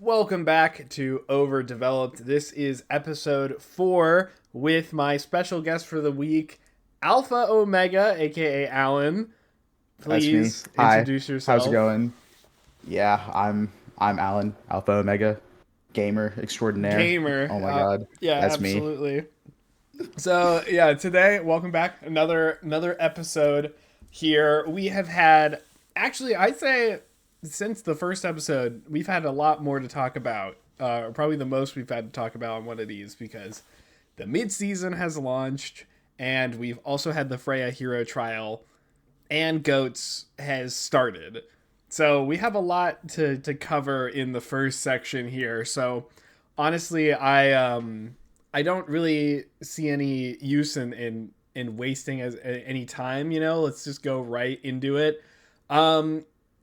Welcome back to Overdeveloped. This is episode 4 with my special guest for the week, Alpha Omega, aka Alan. That's me. Please Hi. introduce How's it yourself. going? Yeah, I'm Alan, Alpha Omega, gamer extraordinaire. Gamer. Oh my God, Yeah, that's me. absolutely. So yeah, today, welcome back. Another episode here. We have had actually, I'd say since the first episode, we've had a lot more to talk about. Probably the most we've had to talk about on one of these because the mid season has launched, and we've also had the Freya hero trial, and Goats has started. So we have a lot to cover in the first section here. So honestly, I don't really see any use in wasting any time. Let's just go right into it.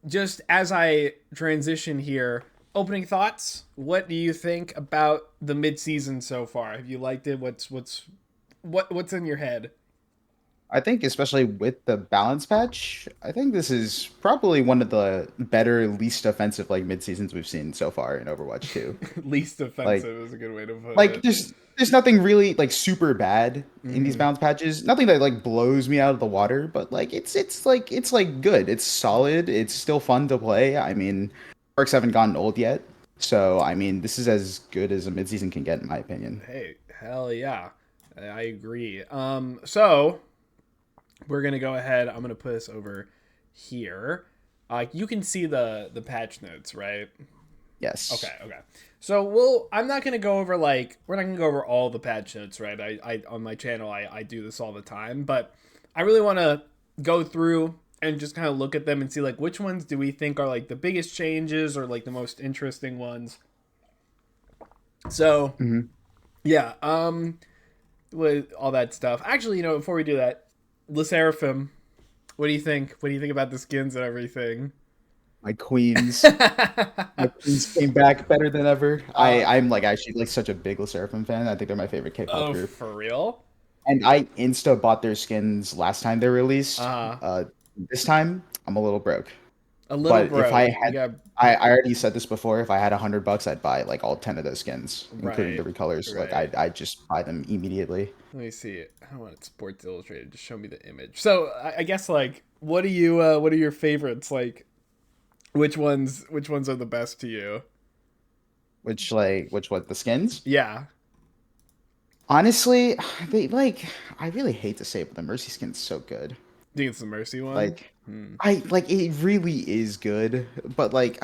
Just as I transition here, opening thoughts. What do you think about the mid season so far? Have you liked it? What's in your head? I think especially with the balance patch, I think this is probably one of the better, least offensive like mid seasons we've seen so far in Overwatch 2. Least Like offensive is a good way to put like it. there's nothing really like super bad in these Mm-hmm. balance patches. Nothing that like blows me out of the water, but like it's like good. It's solid. It's still fun to play. I mean, perks haven't gotten old yet. So I mean, this is as good as a midseason can get in my opinion. Hey, hell yeah, I agree. So we're gonna go ahead. I'm gonna put this over here. You can see the patch notes, right? Yes. Okay. So I'm not gonna go over we're not gonna go over all the patch notes, right? I on my channel I do this all the time, but I really want to go through and just kind of look at them and see like which ones do we think are like the biggest changes or like the most interesting ones. So Hmm. yeah, with all that stuff. Actually, before we do that, Le Seraphim, what do you think? What do you think about the skins and everything? My queens. My queens came back better than ever. uh, I'm like actually like such a big LE SSERAFIM fan. I think they're my favorite K-pop oh, group. for real? And I insta bought their skins last time they released. Uh, This time I'm a little broke. a little But if I broke. You had, got I already said this before. If I had $100, I'd buy like all 10 of those skins, including the right, recolors. Like right. I just buy them immediately. Let me see. I don't want it Sports Illustrated. Just show me the image. So I guess like, what are your favorites? Like, which ones are the best to you? Which what the skins? Yeah. Honestly, they like I really hate to say it, but the Mercy skin's so good. Do you think it's the Mercy one? Like Hmm. I like it really is good, but like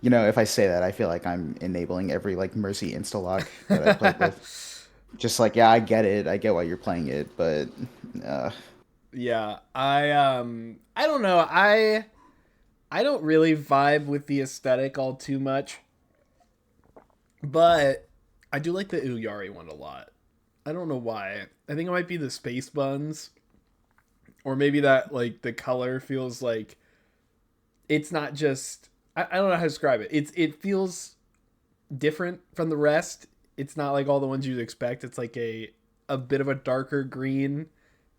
if I say that, I feel like I'm enabling every like Mercy insta lock that I've played with. Just like, yeah, I get it. I get why you're playing it, but uh Yeah. I don't know. I don't really vibe with the aesthetic all too much, but I do like the Uyari one a lot. I don't know why. I think it might be the space buns, or maybe that like the color feels like it's not just. I don't know how to describe it. It feels different from the rest. It's not like all the ones you'd expect. It's like a bit of a darker green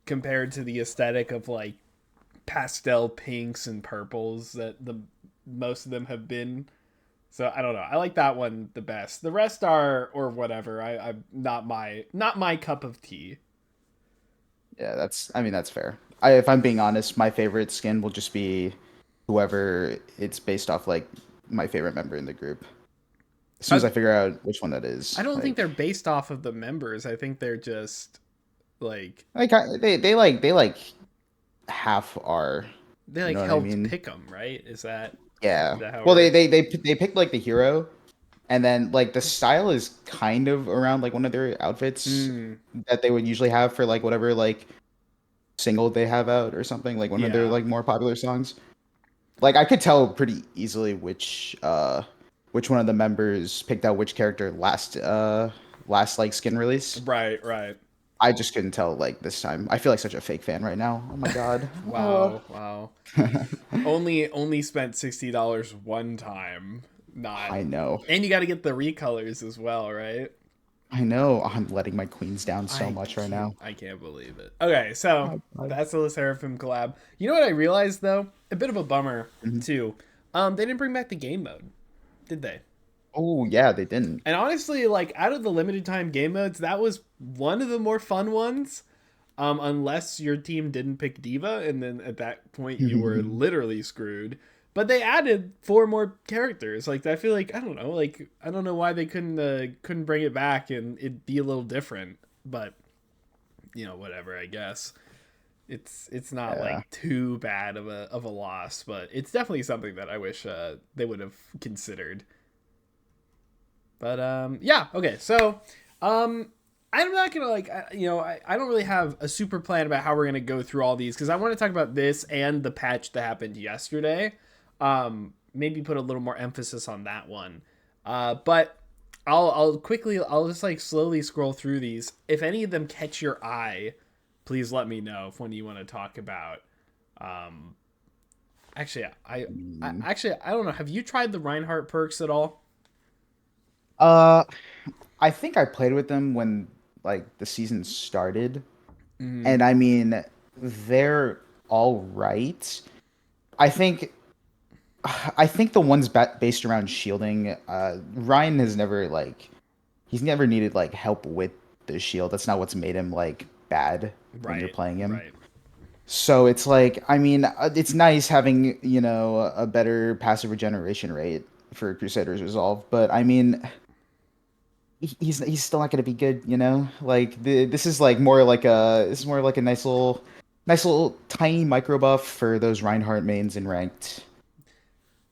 compared to the aesthetic of like pastel pinks and purples that the most of them have been. So I don't know. I like that one the best. The rest are or whatever. I'm not my cup of tea. yeah, I mean that's fair. If I'm being honest, my favorite skin will just be whoever it's based off like my favorite member in the group. As soon I, as I figure out which one that I is, don't think they're based off of the members. I think they're just like they like half are, they you like know what I helped mean? pick them, right? Is Yeah. that how it Well, works? they picked like the hero, and then like the style is kind of around like one of their outfits Mm, that they would usually have for like whatever like single they have out or something, like one of their yeah. like more popular songs. Like I could tell pretty easily which one of the members picked out which character last like skin release. Right, right. I just couldn't tell like this time. I feel like such a fake fan right now. Oh my God. Wow, wow. Only spent $60 one time. Not I know. and you got to get the recolors as well, right? I know. I'm letting my queens down so I much right can't now. I can't believe it. Okay, so Oh, God. that's the Le Seraphim collab. You know what I realized though? A bit of a bummer Mhm. too. They didn't bring back the game mode, did they? Oh yeah, they didn't. And honestly, like out of the limited time game modes, that was one of the more fun ones. Unless your team didn't pick Diva, and then at that point you were literally screwed. But they added four more characters. Like I feel like I don't know why they couldn't bring it back and it'd be a little different. But whatever. I guess it's not Yeah. like too bad of a loss, but it's definitely something that I wish they would have considered. But yeah, okay. So I'm not gonna I don't really have a super plan about how we're gonna go through all these because I want to talk about this and the patch that happened yesterday. Maybe put a little more emphasis on that one. But I'll just like slowly scroll through these. If any of them catch your eye, please let me know if one you want to talk about. Um, actually, Mm. I don't know. Have you tried the Reinhardt perks at all? Uh, I think I played with them when like the season started, Mm, and I mean they're all right. I think I think the ones based around shielding, Ryan has never like he's never needed like help with the shield. That's not what's made him like bad when you're right, playing him. right. So it's like, I mean, it's nice having, a better passive regeneration rate for Crusader's Resolve, but I mean, he's still not going to be good, you know? Like this is like more like a nice little tiny micro buff for those Reinhardt mains in ranked.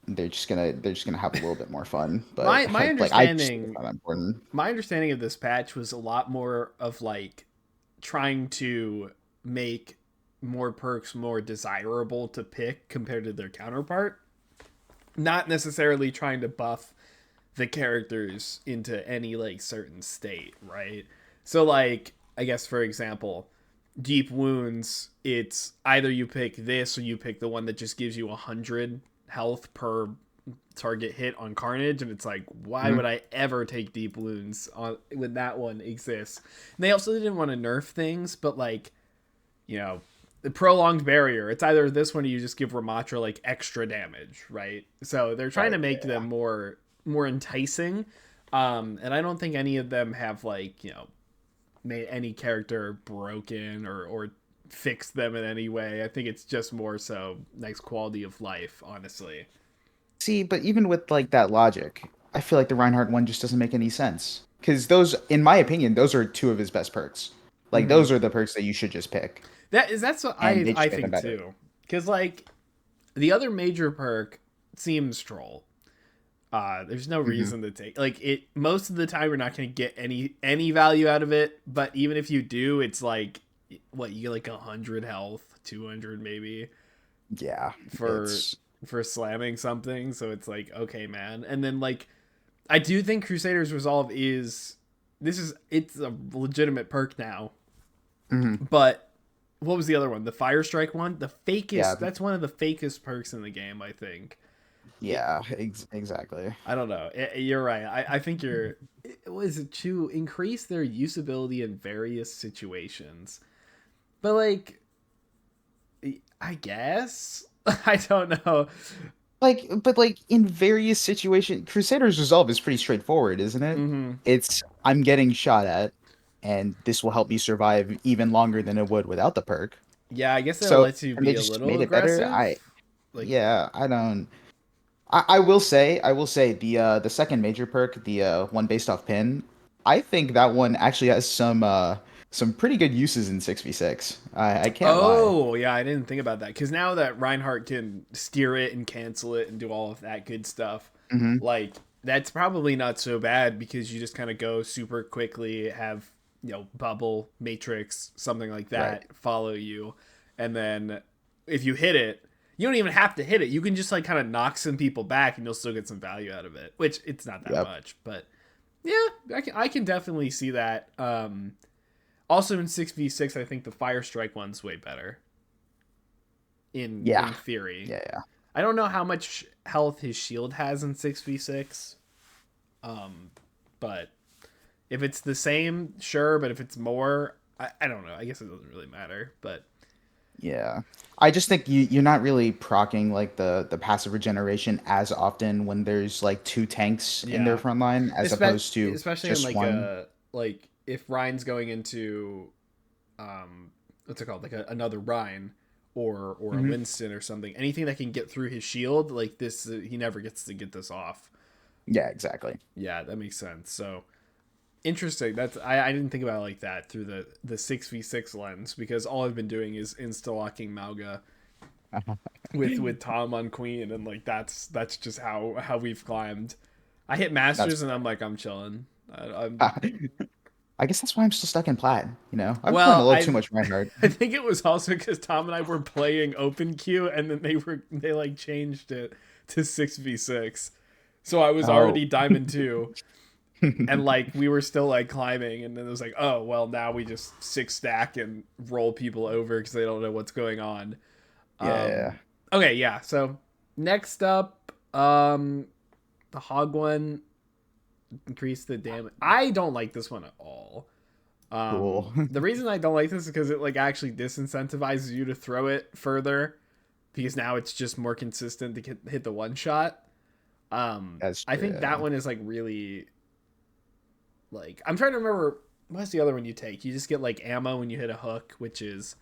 They're just gonna have a little bit more fun, but My like I just think it's understanding not important. my understanding of this patch was a lot more of like trying to make more perks more desirable to pick compared to their counterpart, not necessarily trying to buff the characters into any like certain state, right? So like I guess for example, deep wounds, it's either you pick this or you pick the one that just gives you 100 health per target hit on Carnage, and it's like, why Mhm. would I ever take deep wounds on when that one exists? And they also didn't want to nerf things, but like, you know, the prolonged barrier, it's either this one or you just give Ramatra like extra damage, right? So they're trying to Right. make them more enticing. And I don't think any of them have like, made any character broken or fixed them in any way. I think it's just more so nice quality of life, honestly. See, but even with like that logic, I feel like the Reinhardt one just doesn't make any sense. Because those, in my opinion, those are two of his best perks. Like Mm-hmm. those are the perks that you should just pick, That's what and they I just make them think better. too. Because like the other major perk seems troll. There's no Hmm. reason to take like it. Most of the time, you're not going to get any value out of it. But even if you do, it's like what you get like 100 health, 200 maybe Yeah, for it's slamming something. So it's like okay, man. And then like I do think Crusader's Resolve is it's a legitimate perk now. mhm. But what was the other one? The Fire Strike one? The Yeah, fakest. That's one of the fakest perks in the game, I think. It, yeah, exactly. I don't know. You're right. I think you're. It was to increase their usability in various situations. But like, I guess I don't know. But like in various situations, Crusader's Resolve is pretty straightforward, isn't it? Hmm. It's I'm getting shot at, and this will help me survive even longer than it would without the perk. Yeah, I guess it So, lets you and they be a just little made it better. aggressive. Like, Yeah, I don't. I will say the second major perk, the one based off pin, I think that one actually has some pretty good uses in 6v6. I can't lie. oh yeah, I didn't think about that because now that Reinhardt can steer it and cancel it and do all of that good stuff, Hmm. like that's probably not so bad because you just kind of go super quickly, have bubble matrix something like Right. that follow you, and then if you hit it, you don't even have to hit it. You can just like kind of knock some people back and you'll still get some value out of it, which it's not that Yep. much, but yeah, I can definitely see that. Also in 6v6, I think the Fire Strike one's way better in Yeah. theory. Yeah. Yeah. I don't know how much health his shield has in 6v6. Um but if it's the same, sure, but if it's more, I don't know. I guess it doesn't really matter, but Yeah. I just think you're not really procking like the passive regeneration as often when there's like two tanks in their Yeah, front line as opposed to especially in just like one. a like if Ryan's going into um what's it called, like another Ryan or a Hmm. Winston or something, anything that can get through his shield like this, he never gets to get this off. Yeah, exactly. Yeah, that makes sense. So interesting. That's I didn't think about it like that through the 6v6 lens, because all I've been doing is insta locking Mauga with Tom on Queen, and like that's just how we've climbed. I hit That's Masters and I'm like, I'm chilling. I'm I guess that's why I'm still stuck in plat. I've been playing a well, little too I much Reinhardt. I think it was also because Tom and I were playing open queue, and then they like changed it to 6v6. So I was Oh. already Diamond 2, and like we were still like climbing, and then it was like, oh well, now we just six stack and roll people over because they don't know what's going on. Yeah. Okay, yeah. So next up, the hog one, increase the damage. I don't like this one at all. Cool. The reason I don't like this is because it like actually disincentivizes you to throw it further, because now it's just more consistent to hit the one shot. That's I true. think that Yeah. one is like really like, I'm trying to remember what's the other one you take. You just get like ammo when you hit a hook, which is,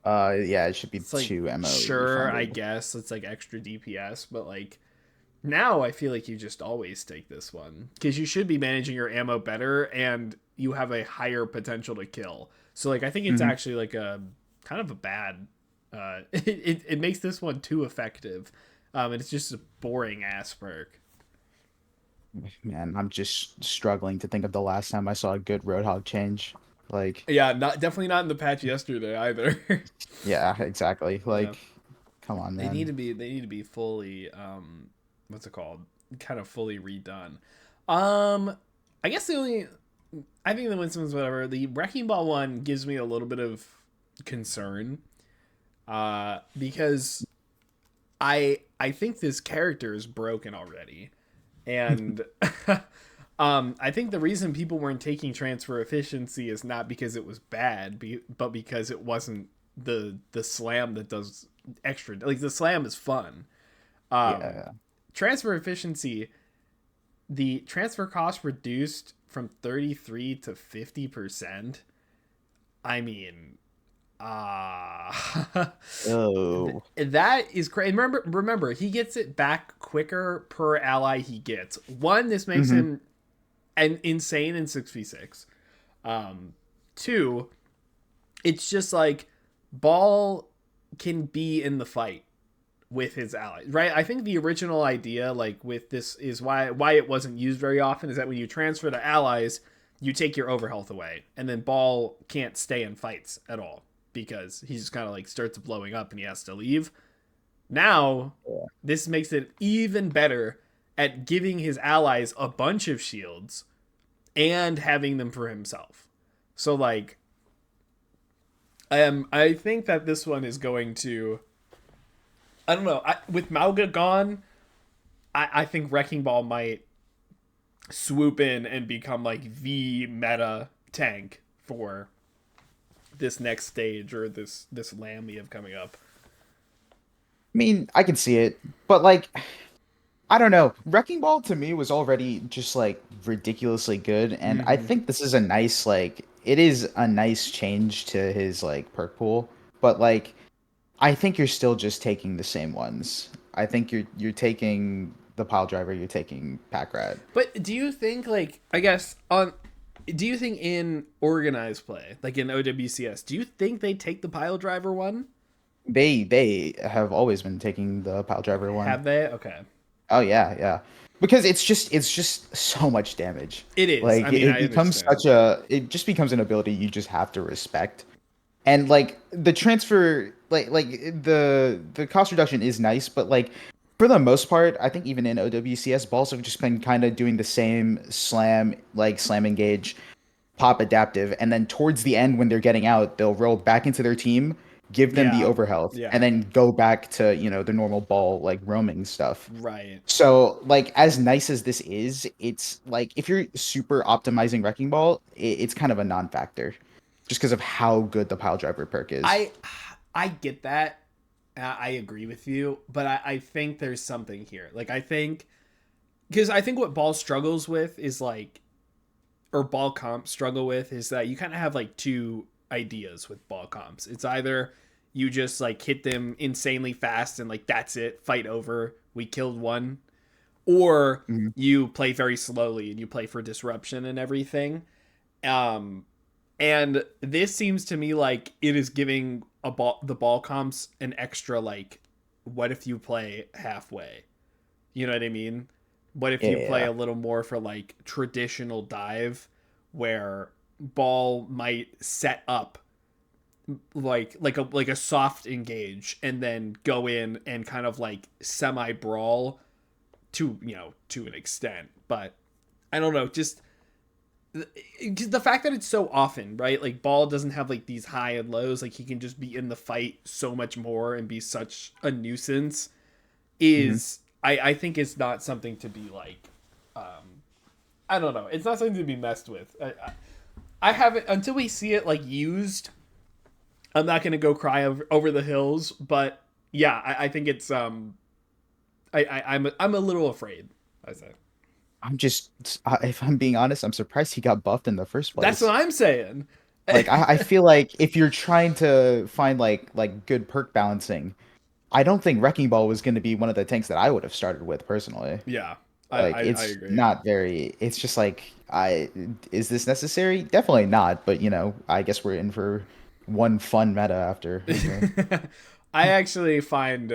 Yeah, it should be it's like, two MO sure, I refunded. guess it's like extra DPS, but like now I feel like you just always take this one because you should be managing your ammo better and you have a higher potential to kill. So like I think it's Hmm. actually like a kind of a bad it makes this one too effective. And it's just a boring ass perk. Man, I'm just struggling to think of the last time I saw a good Roadhog change. Like, Yeah, not definitely not in the patch yesterday either. yeah, exactly. Yeah. Like, come on, They need man. to be fully what's it called? Kind of fully redone. I guess the only, I think the Winston's whatever. The Wrecking Ball one gives me a little bit of concern. Because I think this character is broken already. And I think the reason people weren't taking transfer efficiency is not because it was bad, but because it wasn't the slam that does extra. Like the slam is fun. Um, Yeah. Transfer efficiency, the transfer cost reduced from 33 to 50%. I mean, Oh. that is crazy. Remember, he gets it back quicker per ally he gets. One, this makes Hmm. him an insane in 6v6. Two, it's just like Ball can be in the fight with his allies, right? I think the original idea, like with this, is why it wasn't used very often, is that when you transfer to allies, you take your overhealth away, and then Ball can't stay in fights at all because he just kind of like starts blowing up and he has to leave. Now, Yeah. this makes it even better at giving his allies a bunch of shields and having them for himself. So like, I think that this one is going to, I don't know. With Mauga gone, I think Wrecking Ball might swoop in and become like the meta tank for this next stage or this lamb we have coming up. I mean, I can see it, but like, I don't know. Wrecking Ball to me was already just like ridiculously good, and I Mm-hmm. think this is a nice it is a nice change to his like perk pool, but like I think you're still just taking the same ones. I think you're taking the pile driver, you're taking pack rat. But do you think, like, I guess on, do you think in organized play, like in OWCS, do you think they take the pile driver one? They have always been taking the pile driver one. Have they? Okay. Oh yeah, yeah. Because it's just so much damage. It is. Like I mean, it I becomes understand. it just becomes an ability you just have to respect. And like the transfer like the cost reduction is nice, but like for the most part, I think even in OWCS, balls have just been kind of doing the same slam engage, pop adaptive, and then towards the end when they're getting out, they'll roll back into their team, give them the Yeah. overhealth, and Yeah. then go back to, the normal ball like roaming stuff. Right. So, like, as nice as this is, it's like if you're super optimizing Wrecking Ball, it's kind of a non-factor, just because of how good the pile driver perk is. I I get that. I agree with you, but I think there's something here. Like, I think, because I think what ball struggles with is like, or ball comps struggle with is that you kind of have like two ideas with ball comps. It's either you just like hit them insanely fast and like that's it, fight over, we killed one, or Mhm. you play very slowly and you play for disruption and everything. Um, and this seems to me like it is giving the ball comps an extra like, what if you play halfway? You know what I mean? What if you play Yeah. a little more for like traditional dive, where ball might set up like a soft engage and then go in and kind of like semi brawl to, to an extent. But I don't know, just the fact that it's so often, right? Like ball doesn't have like these high and lows, like he can just be in the fight so much more and be such a nuisance, Hmm. is I think it's not something to be like, I don't know, it's not something to be messed with. I haven't, until we see it like used, I'm not gonna go cry over the hills. But yeah, I think it's I'm a little afraid, I say. I'm just, if I'm being honest, I'm surprised he got buffed in the first That's what place. I'm saying. Like I feel like if you're trying to find like good perk balancing, I don't think Wrecking Ball was going to be one of the tanks that I would have started with personally. Yeah, Like I it's agree. not very. It's just like I is this necessary? Definitely not. But I guess we're in for one fun meta after here. I actually find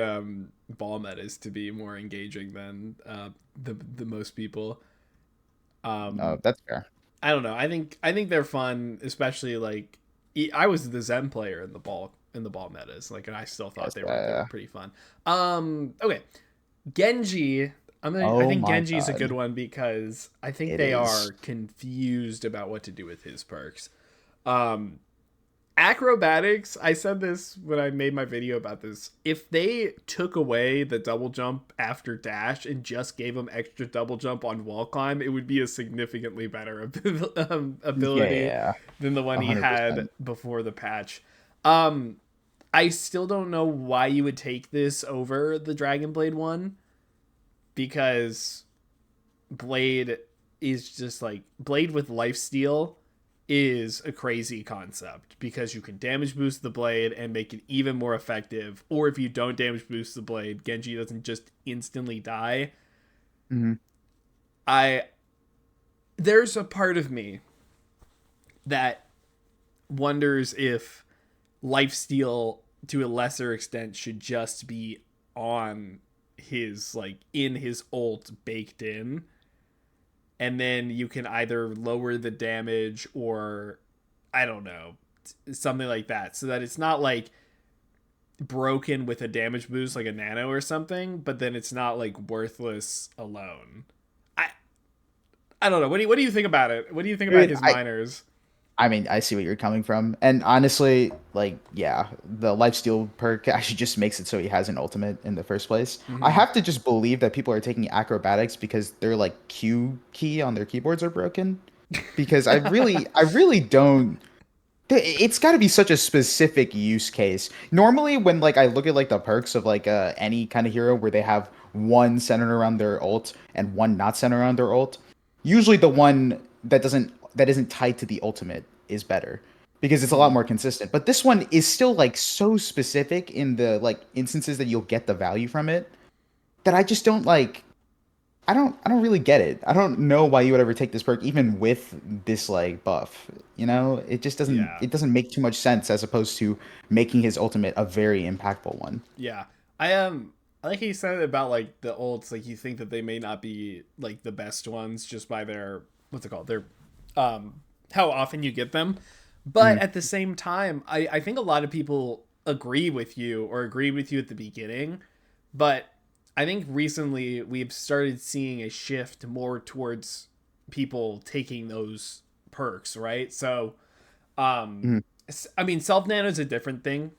ball metas to be more engaging than the most people. Oh, Um, that's fair. I don't know. I think they're fun, especially like I was the Zen player in the ball metas, like, and I still thought Yes. they were pretty fun. Okay, Genji. I Oh think my Genji is a good God, one because I think it they is. are confused about what to do with his perks. Um, Acrobatics, I said this when I made my video about this. If they took away the double jump after dash and just gave him extra double jump on wall climb, it would be a significantly better ability Yeah, than the one he had 100%. before the patch. Um, I still don't know why you would take this over the Dragon Blade one, because Blade is just like, Blade with lifesteal is a crazy concept because you can damage boost the blade and make it even more effective. Or if you don't damage boost the blade, Genji doesn't just instantly die. Hmm. I There's a part of me that wonders if lifesteal to a lesser extent should just be on his, like, in his ult baked in, and then you can either lower the damage or, I don't know, something like that, so that it's not like broken with a damage boost like a nano or something, but then it's not like worthless alone. I I don't know. What do you think about it? What do you think I about mean, his I minors? I mean, I see what you're coming from, and honestly, like, yeah, the lifesteal perk actually just makes it so he has an ultimate in the first place. I Mm-hmm. have to just believe that people are taking acrobatics because their like Q key on their keyboards are broken. Because I really don't. It's got to be such a specific use case. Normally, when like I look at like the perks of like any kind of hero where they have one centered around their ult and one not centered around their ult, usually the one that isn't tied to the ultimate is better because it's a lot Mm-hmm. more consistent. But this one is still like so specific in the like instances that you'll get the value from it that I just don't like. I don't really get it. I don't know why you would ever take this perk even with this like buff. It just doesn't Yeah. it doesn't make too much sense as opposed to making his ultimate a very impactful one. Yeah. I like he said about like the ults, like you think that they may not be like the best ones just by their, what's it called? Their how often you get them. But Hmm. at the same time, I think a lot of people agree with you, or agree with you at the beginning. But I think recently we've started seeing a shift more towards people taking those perks, right? So um Hmm. I mean, self nano is a different thing.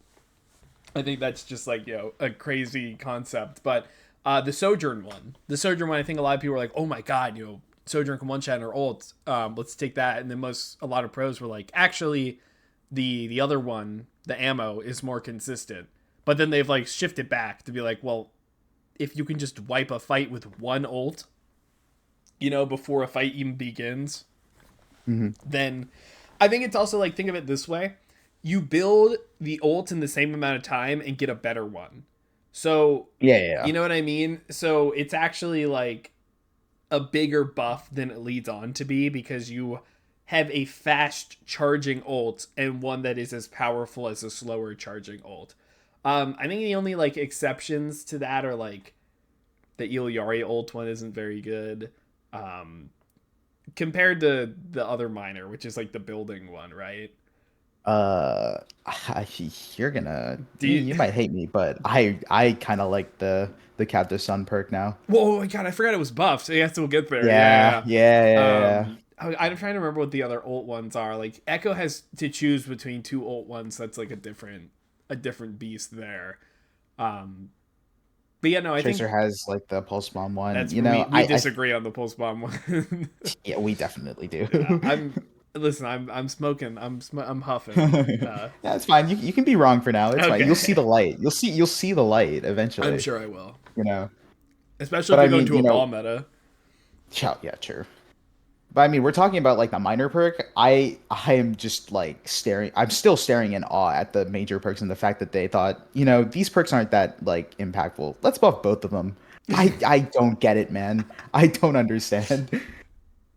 I think that's just like, a crazy concept. But the Sojourn one, I think a lot of people were like, oh my god, Sojourn can one shot or ult. Let's take that. And then a lot of pros were like, actually, the other one the ammo is more consistent. But then they've like shifted back to be like, well, if you can just wipe a fight with one ult, before a fight even begins, Hmm. then I think it's also like, think of it this way: you build the ult in the same amount of time and get a better one. So, Yeah, yeah, yeah. you know what I mean? So it's actually like a bigger buff than it leads on to be, because you have a fast charging ult and one that is as powerful as a slower charging ult. I think the only like exceptions to that are like the Iliari ult one isn't very good. Um, Compared to the other miner, which is like the building one, right? Uh, you're gonna Do you? you might hate me, but I kind of like the Captive Sun perk now. Whoa, my god, I forgot it was buffed. So yes, we'll get there. Yeah, Yeah, yeah, yeah, yeah. yeah. I'm trying to remember what the other ult ones are. Like Echo has to choose between two ult ones. That's like a different beast there. Um, but yeah, no, I think Tracer has like the pulse bomb one. that's we I disagree on the pulse bomb one. yeah, we definitely do. Yeah, I'm smoking. I'm huffing. Yeah, it's fine. You can be wrong for now. It's fine. You'll see Okay, the light. You'll see the light I'm eventually. sure I will. You know. Especially But if I we go mean, into a ball meta. yeah, true. But I mean, we're talking about like the minor perk. I am just like staring. I'm still staring in awe at the major perks and the fact that they thought, these perks aren't that like impactful. Let's buff both of them. I don't get it, man. I don't understand.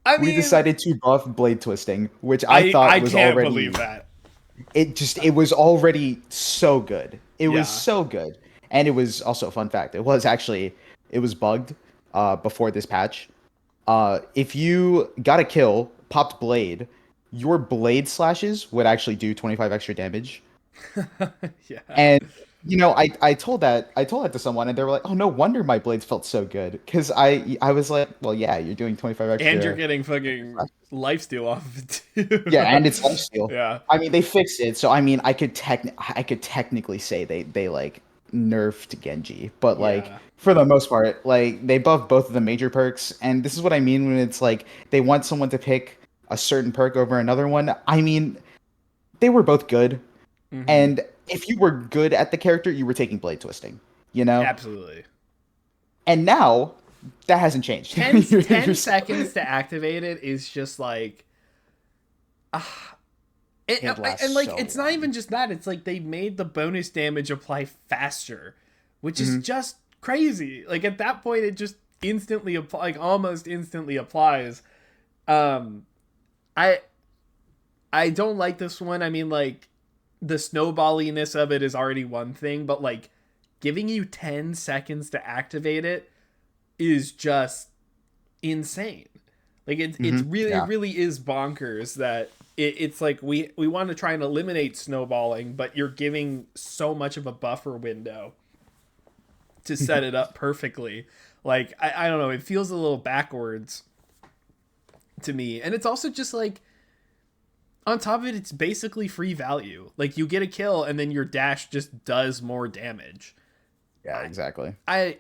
I We mean, decided to buff blade twisting, which I I thought was can't believe already that. it was already so good. It was Yeah. so good. And it was also a fun fact. It was bugged before this patch. If you got a kill, popped blade, your blade slashes would actually do 25 extra damage. Yeah. And I told that to someone and they were like, "Oh, no wonder my blades felt so good." Cuz I was like, "Well, yeah, you're doing 25 And you're extra." getting fucking lifesteal off of it Yeah, and too. it's lifesteal. Yeah. I mean, they fixed it, so I mean, I could technically say they like nerfed Genji, but like Yeah. for the most part, like they buffed both of the major perks, and this is what I mean when it's like they want someone to pick a certain perk over another one. I mean, they were both good, Hmm. and if you were good at the character, you were taking blade twisting, you know? Absolutely. And now that hasn't changed. 10, You're 10 still, seconds to activate it is just like, and, it and lasts like so it's not long. even just that. It's like they made the bonus damage apply faster, which is Hmm. just crazy. Like at that point, it just instantly like almost instantly applies. Um, I I don't like this one. I mean, like the snowballiness of it is already one thing, but like giving you 10 seconds to activate it is just insane. Like it's Hmm. really, it Yeah. really is bonkers that it's like we want to try and eliminate snowballing, but you're giving so much of a buffer window to set it up perfectly. Like I don't know, it feels a little backwards to me. And it's also just like, on top of it, it's basically free value. Like you get a kill and then your dash just does more damage. Yeah, I exactly. I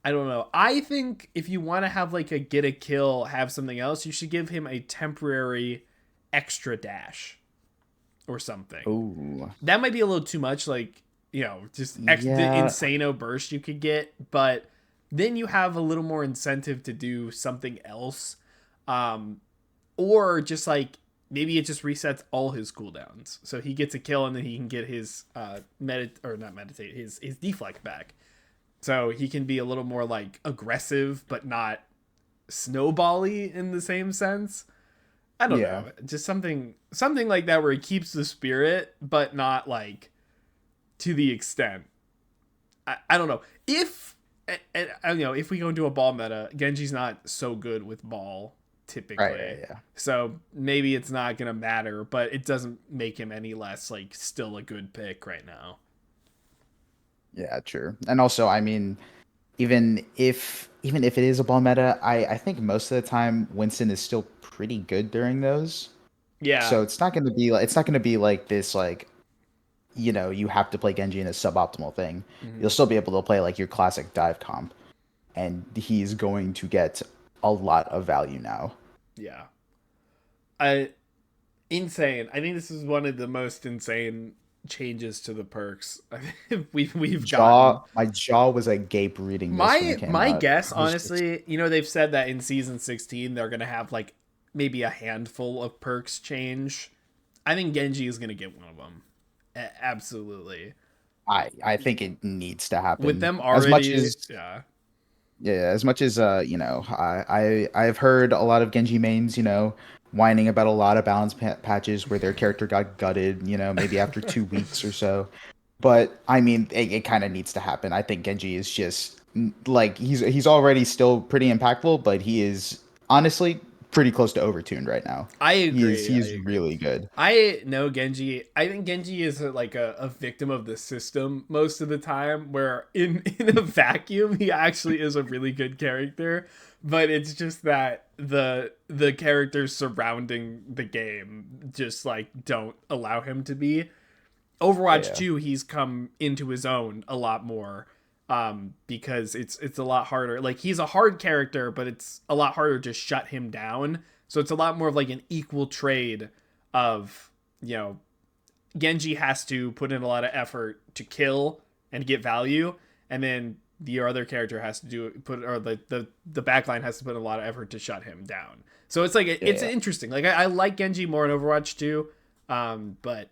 I don't know. I think if you want to have like a get a kill, have something else, you should give him a temporary extra dash or something. Oh. That might be a little too much, like, just the Yeah. insano burst you could get, but then you have a little more incentive to do something else. Um, or just like maybe it just resets all his cooldowns. So he gets a kill and then he can get his not meditate, his deflect back. So he can be a little more like aggressive but not snowbally in the same sense. I don't Yeah. know. Just something like that where he keeps the spirit but not like to the extent. I don't know. If we go into a ball meta, Genji's not so good with ball Right, typically. yeah, So maybe it's not gonna matter, but it doesn't make him any less like still a good pick right now. yeah, true. And also, I mean, even if it is a ball meta, I think most of the time Winston is still pretty good during those. Yeah. So it's not gonna be like this like you have to play Genji in a suboptimal thing. Hmm. You'll still be able to play like your classic dive comp, and he's going to get a lot of value now. Yeah. I Insane. I think this is one of the most insane changes to the perks we've gotten. My jaw was agape reading this when it came My out. guess, I was just honestly, they've said that in season 16 they're gonna have like maybe a handful of perks change. I think Genji is gonna get one of them. Absolutely. I think it needs to With happen. them As much already, as yeah. Yeah, as much as I've heard a lot of Genji mains, whining about a lot of balance patches where their character got gutted, maybe after 2 weeks or so. But I mean, it kind of needs to happen. I think Genji is just like he's already still pretty impactful, but he is honestly pretty close to overtuned right now. I He is agree. he I is agree. really good. I know Genji. I think Genji is like a victim of the system most of the time, where in a vacuum he actually is a really good character, but it's just that the characters surrounding the game just like don't allow him to be. Overwatch Yeah, 2, he's come into his own a lot more, because it's a lot harder. Like, he's a hard character, but it's a lot harder to shut him down. So it's a lot more of like an equal trade of, Genji has to put in a lot of effort to kill and get value, and then the other character has to the backline has to put in a lot of effort to shut him down. So it's like it's yeah. interesting. Like, I like Genji more in Overwatch 2, but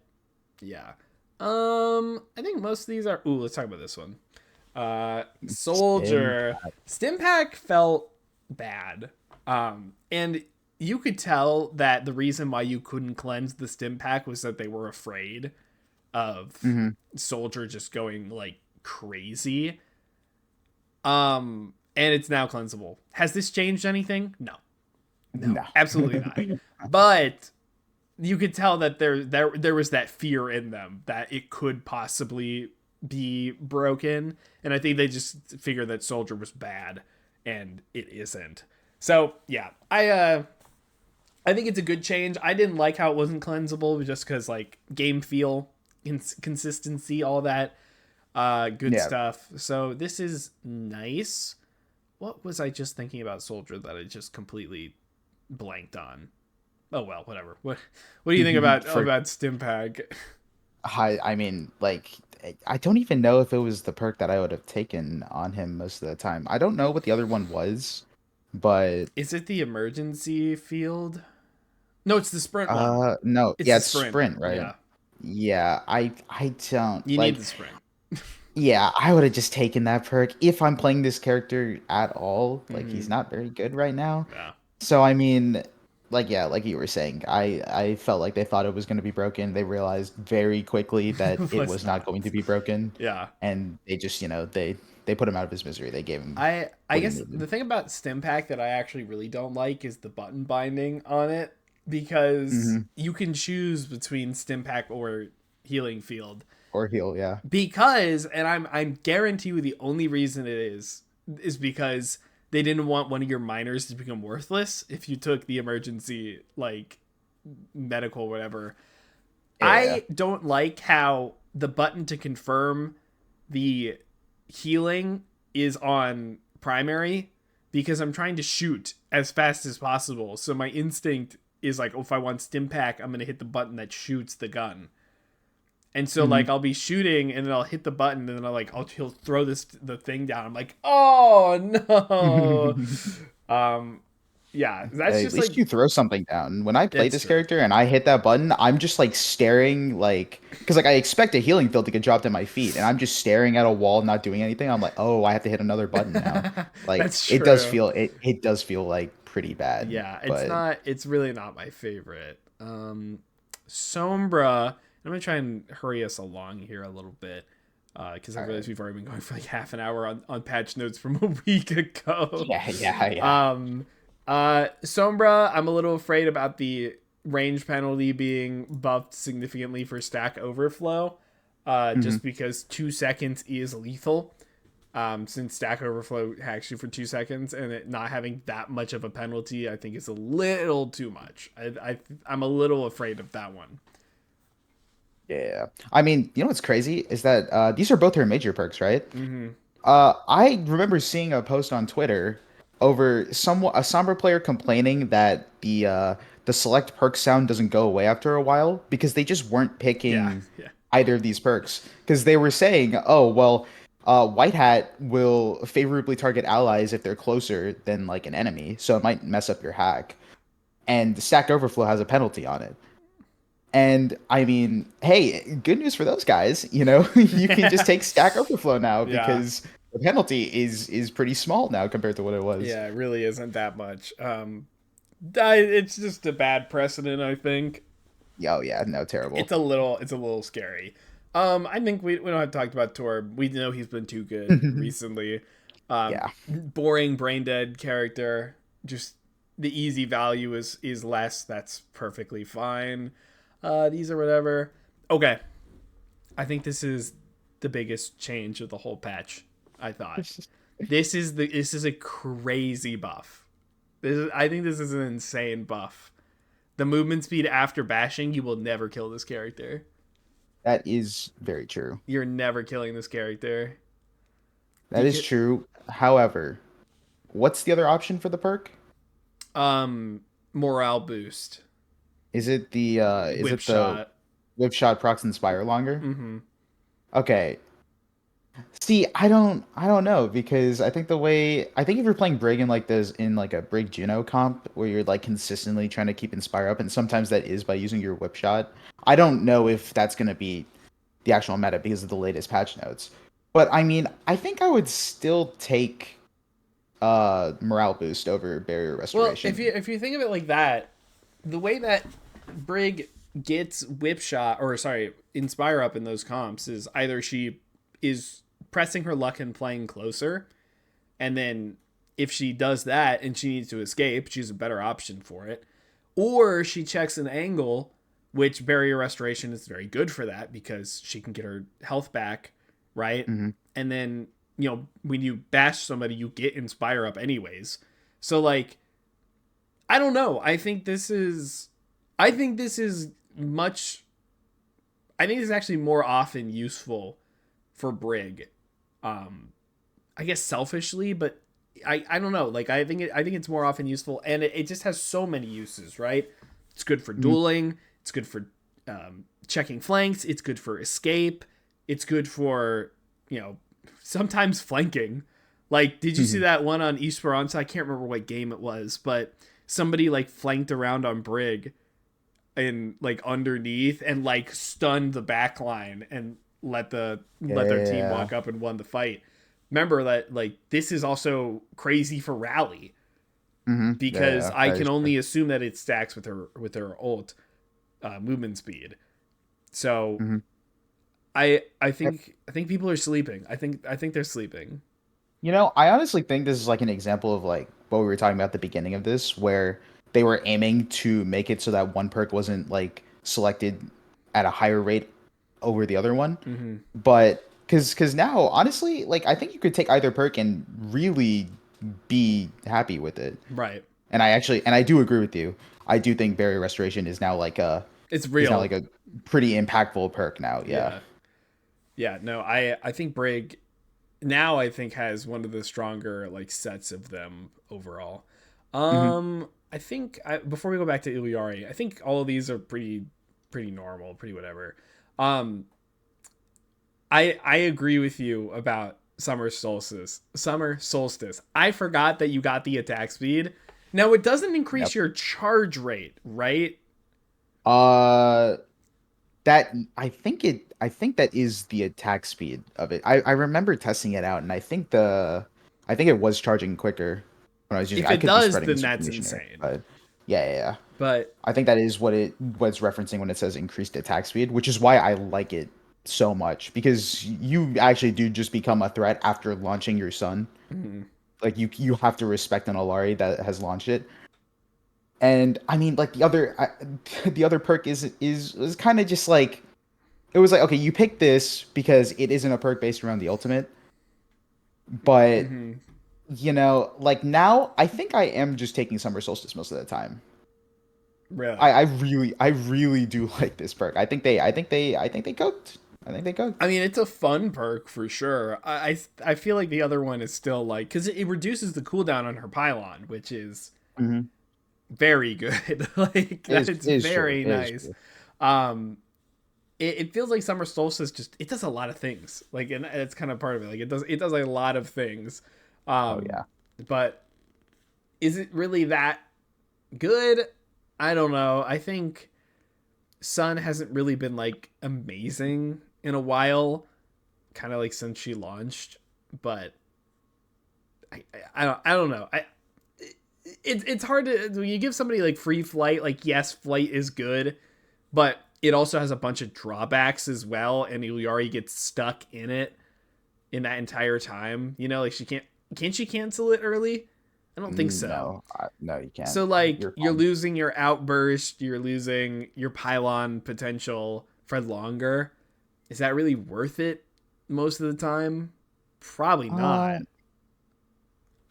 yeah. I think most of these are. Ooh, let's talk about this one. Stim. Soldier. Stimpack felt bad. And you could tell that the reason why you couldn't cleanse the Stimpack was that they were afraid of Hmm. Soldier just going like crazy. And it's now cleansable. Has this changed anything? No. No, No. absolutely not. But you could tell that there was that fear in them that it could possibly be broken, and I think they just figured that Soldier was bad, and it isn't. So yeah, I think it's a good change. I didn't like how it wasn't cleansable, just because like game feel, consistency, all that good Yeah. stuff. So this is nice. What was I just thinking about Soldier that I just completely blanked on? Oh well, whatever. What do you think about For Stimpag? I mean, like, I don't even know if it was the perk that I would have taken on him most of the time. I don't know what the other one was, but Is it the emergency field? No, it's the sprint one. no, It's yeah, the it's sprint. sprint, right? Yeah, Yeah, I don't you need like. the sprint. Yeah, I would have just taken that perk if I'm playing this character at all. Like, he's Hmm. not very good right now. Yeah, So I mean, like, yeah, like you were saying, I felt like they thought it was going to be broken. They realized very quickly that it it was was not not. going to be broken, Yeah, and they just, they put him out of his misery. They gave him I what he guess needed. the thing about Stimpack that I actually really don't like is the button binding on it, because Hmm. you can choose between Stimpack or healing field. Or heal, yeah. Because, and I'm guarantee you the only reason it is because they didn't want one of your miners to become worthless if you took the emergency like medical whatever. Yeah. I don't like how the button to confirm the healing is on primary, because I'm trying to shoot as fast as possible. So my instinct is like, oh, if I want Stimpack, I'm gonna hit the button that shoots the gun. And so like Hmm. I'll be shooting and then I'll hit the button and then he'll throw the thing down. I'm like, oh no. Um yeah, that's Hey, at just least like you throw something down. When I play that's this true. character and I hit that button, I'm just like staring, like, because like I expect a healing field to get dropped at my feet, and I'm just staring at a wall, not doing anything. I'm like, oh, I have to hit another button now. Like, That's it does true. feel it does feel like pretty bad, Yeah, but it's really not my favorite. Sombra, I'm gonna try and hurry us along here a little bit. Because I all right. realize we've already been going for like half an hour on patch notes from a week ago. Yeah, yeah, yeah. Um, Sombra, I'm a little afraid about the range penalty being buffed significantly for stack overflow. Hmm. Just because 2 seconds is lethal. Since stack overflow hacks you for 2 seconds, and it not having that much of a penalty, I think is a little too much. I'm a little afraid of that one. Yeah. I mean, you know what's crazy is that these are both her major perks, right? Mm-hmm. I remember seeing a post on Twitter over a Sombra player complaining that the select perk sound doesn't go away after a while because they just weren't Yeah, picking yeah. either of these perks because they were saying, oh well, White Hat will favorably target allies if they're closer than like an enemy, so it might mess up your hack. And Stack Overflow has a penalty on it. And I mean, hey, good news for those guys. You know, you can just take Stack Overflow now Yeah. because the penalty is pretty small now compared to what it was. Yeah, it really isn't that much. It's just a bad precedent, I think. Yeah, oh yeah, no, terrible. It's a little scary. I think we don't have to talk about Torb. We know he's been too good recently. Yeah. Boring, brain dead character. Just the easy value is less. That's perfectly fine. These are whatever. Okay, I think this is the biggest change of the whole patch. I thought this is a crazy buff. I think this is an insane buff. The movement speed after bashing, you will never kill this character. That is very true. You're never killing this character. That is Because true. However, what's the other option for the perk? morale boost, Is whip it the shot. whip shot procs inspire longer? Mm-hmm. Okay. See, I don't know because I think if you're playing Brig in like this in like a Brig Juno comp where you're like consistently trying to keep inspire up and sometimes that is by using your whip shot. I don't know if that's gonna be the actual meta because of the latest patch notes. But I mean, I think I would still take morale boost over barrier Well, if restoration. you think of it like that, the way that Brig gets whip shot or sorry inspire up in those comps is either she is pressing her luck and playing closer, and then if she does that and she needs to escape, she's a better option for it, or she checks an angle, which barrier restoration is very good for that because she can get her health back, right? Hmm. And then when you bash somebody, you get inspire up anyways. So like I don't know. I think this is much I think this is actually more often useful for Brig. Um I guess selfishly, but I don't know. Like I think it's more often useful and it just has so many uses, right? It's good for Hmm. dueling, it's good for checking flanks, it's good for escape, it's good for, you know, sometimes flanking. Like, did you see Hmm. that one on Esperanza? I can't remember what game it was, but somebody like flanked around on Brig and like underneath and like stunned the back line and let their team Yeah. walk up and won the fight. Remember that like this is also crazy for rally Hmm. Yeah, because yeah, I that can is true. only assume that it stacks with her ult movement speed. So Hmm. I think people are sleeping. I think they're sleeping. You know, I honestly think this is like an example of like what we were talking about at the beginning of this, where they were aiming to make it so that one perk wasn't like selected at a higher rate over the other one. Mm-hmm. But because now, honestly, like I think you could take either perk and really be happy with it. Right. And I do agree with you. I do think barrier restoration It's is now real. like a pretty impactful perk now. Yeah. Yeah. Yeah. No, I think Brig now I think has one of the stronger like sets of them overall. Hmm. I think before we go back to Iliari, I think all of these are pretty normal, pretty whatever. Um, I agree with you about summer solstice. Summer solstice. I forgot that you got the attack speed. Now it doesn't increase Yep. your charge rate, right? Uh, That I think that is the attack speed of it. I remember testing it out and I think it was charging quicker when I was using If I it could be does, spreading then that's misinformation here. insane. But yeah, yeah, yeah. But I think that is what's referencing when it says increased attack speed, which is why I like it so much because you actually do just become a threat after launching your sun. mm, Like you have to respect an Alari that has launched it. And I mean like the other perk is kind of just like it was like okay you picked this because it isn't a perk based around the ultimate but mm-hmm. you know like now I think I am just taking summer solstice most of the time. Really. I really do like this perk. I think they cooked. I think they I cooked. mean, it's a fun perk for sure. I feel like the other one is still like because it reduces the cooldown on her pylon, which is Hmm. very good. Like that's It is true. very It is nice. true. Um, it feels like Summer Solstice just it does a lot of things. Like, and it's kind of part of it. Like, it does a lot of things. Oh Um, yeah. but is it really that good? I don't know. I think Sun hasn't really been like amazing in a while, kind of like since she launched. But I don't know. It's hard to when you give somebody like free flight. Like, yes, flight is good, but it also has a bunch of drawbacks as well, and Uyari gets stuck in it in that entire time. You know, like can't she cancel it early? I don't think so. No, no, you can't. So like You're you're fine. losing your outburst, you're losing your pylon potential for longer. Is that really worth it most of the time? Probably Uh, not.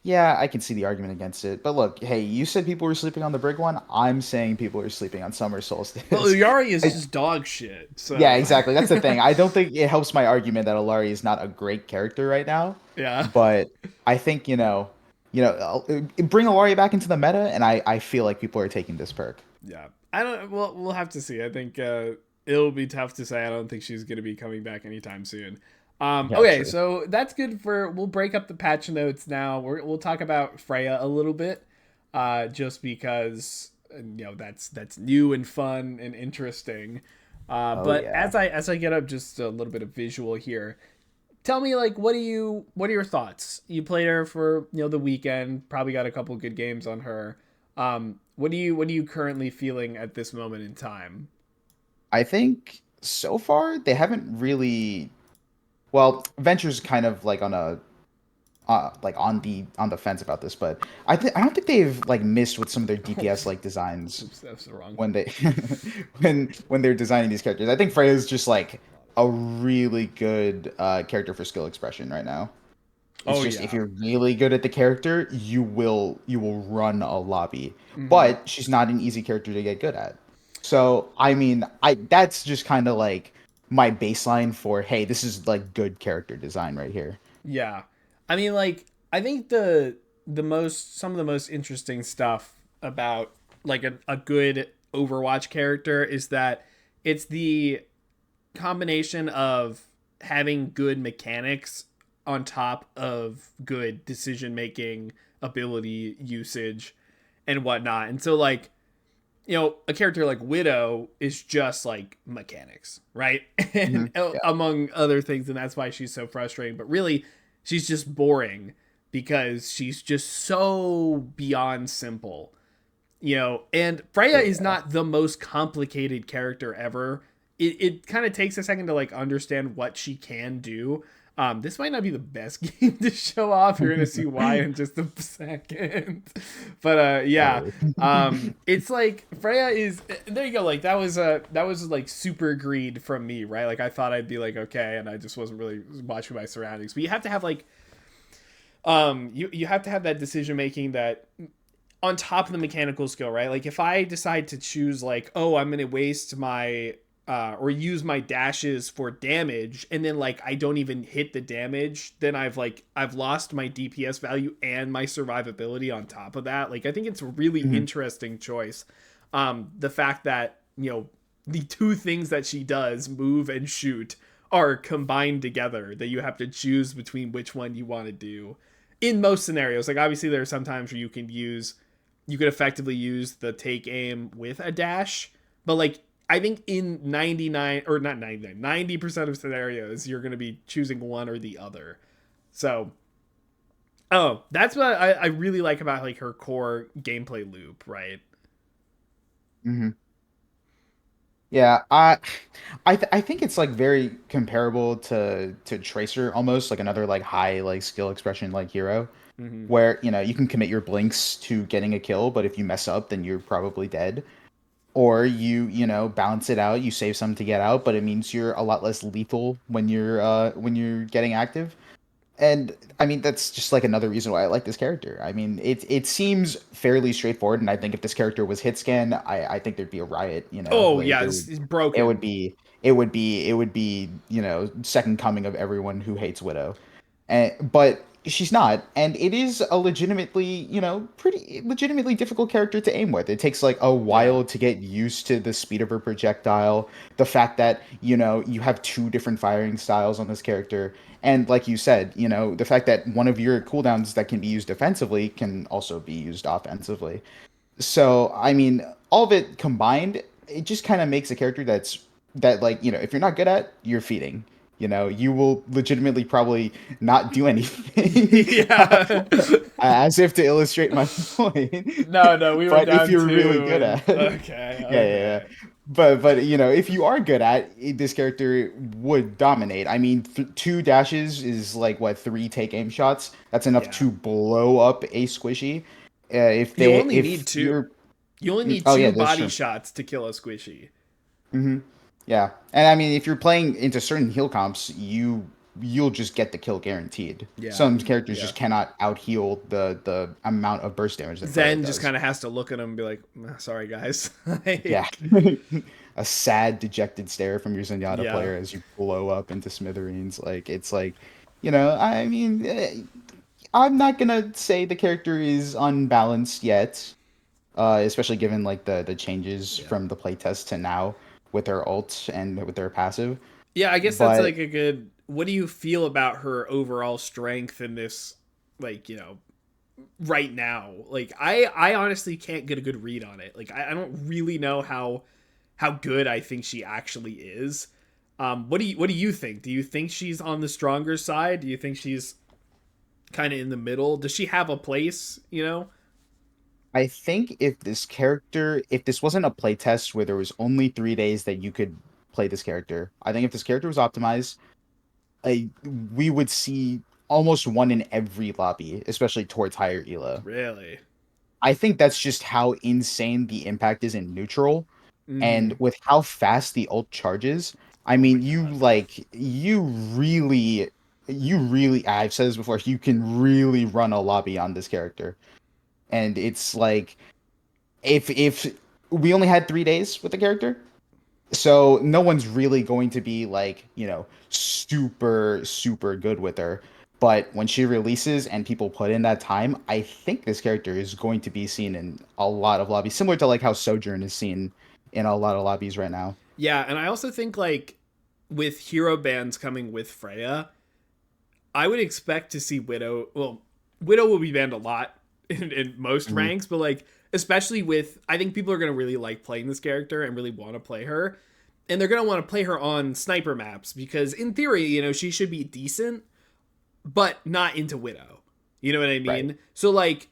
yeah, I can see the argument against it. But look, hey, you said people were sleeping on the Brig one. I'm saying people are sleeping on Summer Well, Solstice. Uyari is I, just dog shit. yeah, So exactly. That's the thing. I don't think it helps my argument that Alari is not a great character right now. yeah, But I think, bring Alari back into the meta, and I feel like people are taking this perk. yeah. I don't. Well, we'll have to see. I think it'll be tough to say. I don't think she's going to be coming back anytime soon. Yeah, Okay, true. so that's good for. We'll break up the patch notes now. We'll talk about Freya a little bit, just because that's new and fun and interesting. Oh But yeah. as I get up just a little bit of visual here, tell me like what are your thoughts? You played her for the weekend, probably got a couple good games on her. What are you currently feeling at this moment in time? I think so far they haven't really. Well, Venture's kind of like like on the fence about this, but I don't think they've like missed with some of their DPS like designs Oops, that's the wrong when one. they when they're designing these characters. I think Freya's just like a really good character for skill expression right now. It's Oh just if yeah. you're really good at the character, you will run a lobby. Mm-hmm. But she's not an easy character to get good at. So I mean, I that's just kind of like my baseline for hey, this is like good character design right here. Yeah. I mean, like, I think some of the most interesting stuff about like a good Overwatch character is that it's the combination of having good mechanics on top of good decision making ability usage and whatnot. And so like a character like Widow is just like mechanics, right? Hmm. And Yeah. among other things, and that's why she's so frustrating. But really, she's just boring because she's just so beyond simple. And Freya is Yeah. not the most complicated character ever. It kind of takes a second to like understand what she can do. This might not be the best game to show off. You're gonna see why in just a second. But yeah, Oh. it's like Freya is. There you go. Like that was like super greed from me, right? Like I thought I'd be like okay, and I just wasn't really watching my surroundings. But you have to have like you have to have that decision making that on top of the mechanical skill, right? Like if I decide to choose like, oh, I'm gonna waste my or use my dashes for damage, and then like I don't even hit the damage, then I've lost my DPS value and my survivability on top of that. Like I think it's a really Mhm. interesting choice. The fact that the two things that she does, move and shoot, are combined together. That you have to choose between which one you want to do. In most scenarios, like obviously there are some times where you could effectively use the take aim with a dash, but like I think in 99 or not 99 90% of scenarios you're going to be choosing one or the other. So that's what I really like about like her core gameplay loop, right? Mhm. Yeah, I think it's like very comparable to Tracer almost like another like high like skill expression like hero Mm-hmm. where you can commit your blinks to getting a kill, but if you mess up, then you're probably dead. Or you balance it out, you save some to get out, but it means you're a lot less lethal when you're getting active. And I mean that's just like another reason why I like this character. I mean it seems fairly straightforward, and I think if this character was hit scan, I think there'd be a riot. Oh Like yeah, there it's, would it's it would broken. be it would be second coming of everyone who hates Widow. But she's not, and it is a legitimately, pretty legitimately difficult character to aim with. It takes like a Yeah. while to get used to the speed of her projectile, the fact that, you have two different firing styles on this character, and like you said, the fact that one of your cooldowns that can be used defensively can also be used offensively. So, I mean, all of it combined, it just kind of makes a character that like, if you're not good at, you're feeding. You will legitimately probably not do anything. Yeah. As if to illustrate my point. No, no, we were But if down you're really two good and at it, okay, yeah, yeah, yeah. okay. But if you are good at it, this character would dominate. I mean, two dashes is like what, three take aim shots. That's enough Yeah. to blow up a squishy. You only need If two. you're You only need Oh yeah, two that's body true. shots to kill a squishy. Yeah, and I mean, if you're playing into certain heal comps, you'll just get the kill guaranteed. Yeah. Some characters Yeah. just cannot out heal the amount of burst damage that Freya Zen just does. kind of has to look at him and be like, "Ah, sorry, guys." Yeah, Like, a sad, dejected stare from your Zenyatta yeah. player as you blow up into smithereens. Like it's like, I mean, I'm not gonna say the character is unbalanced yet, especially given like the changes Yeah. from the playtest to now with her ult and with her passive. Yeah, I guess that's But like a good. What do you feel about her overall strength in this, like, right now? Like, I honestly can't get a good read on it. Like, I don't really know how good I think she actually is. What do you think? Do you think she's on the stronger side? Do you think she's kind of in the middle? Does she have a place? I think if this wasn't a playtest where there was only 3 days that you could play this character, I think if this character was optimized, I, we would see almost one in every lobby, especially towards higher elo. Really? I think that's just how insane the impact is in neutral, and Mm-hmm. with how fast the ult charges. I Oh my mean, god. you really, I've said this before, you can really run a lobby on this character. And it's like, if we only had 3 days with the character, so no one's really going to be like, super super good with her. But when she releases and people put in that time, I think this character is going to be seen in a lot of lobbies, similar to like how Sojourn is seen in a lot of lobbies right now. Yeah, and I also think like with hero bands coming with Freya, I would expect to see Widow. Well, Widow will be banned a lot in most Hmm. ranks, but like especially with, I think people are gonna really like playing this character and really want to play her, and they're gonna want to play her on sniper maps because in theory, she should be decent, but not into Widow. You know what I Right. mean? So like,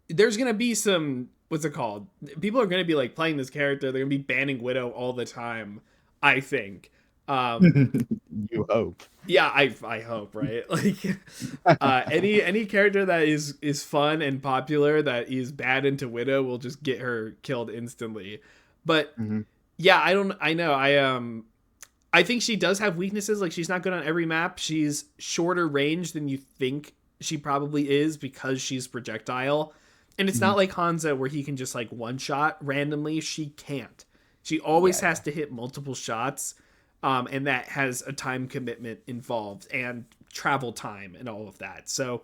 there's gonna be some, what's it called? People are gonna be like playing this character. They're gonna be banning Widow all the time. I think. Um, You hope. yeah, I hope, right? Like, any character that is fun and popular that is bad into Widow will just get her killed instantly. But Hmm. yeah, I know I think she does have weaknesses. Like, she's not good on every map. She's shorter range than you think she probably is because she's projectile. And it's Hmm. not like Hanzo where he can just like one shot randomly. She can't. She always Yeah, has yeah. to hit multiple shots. And that has a time commitment involved and travel time and all of that. So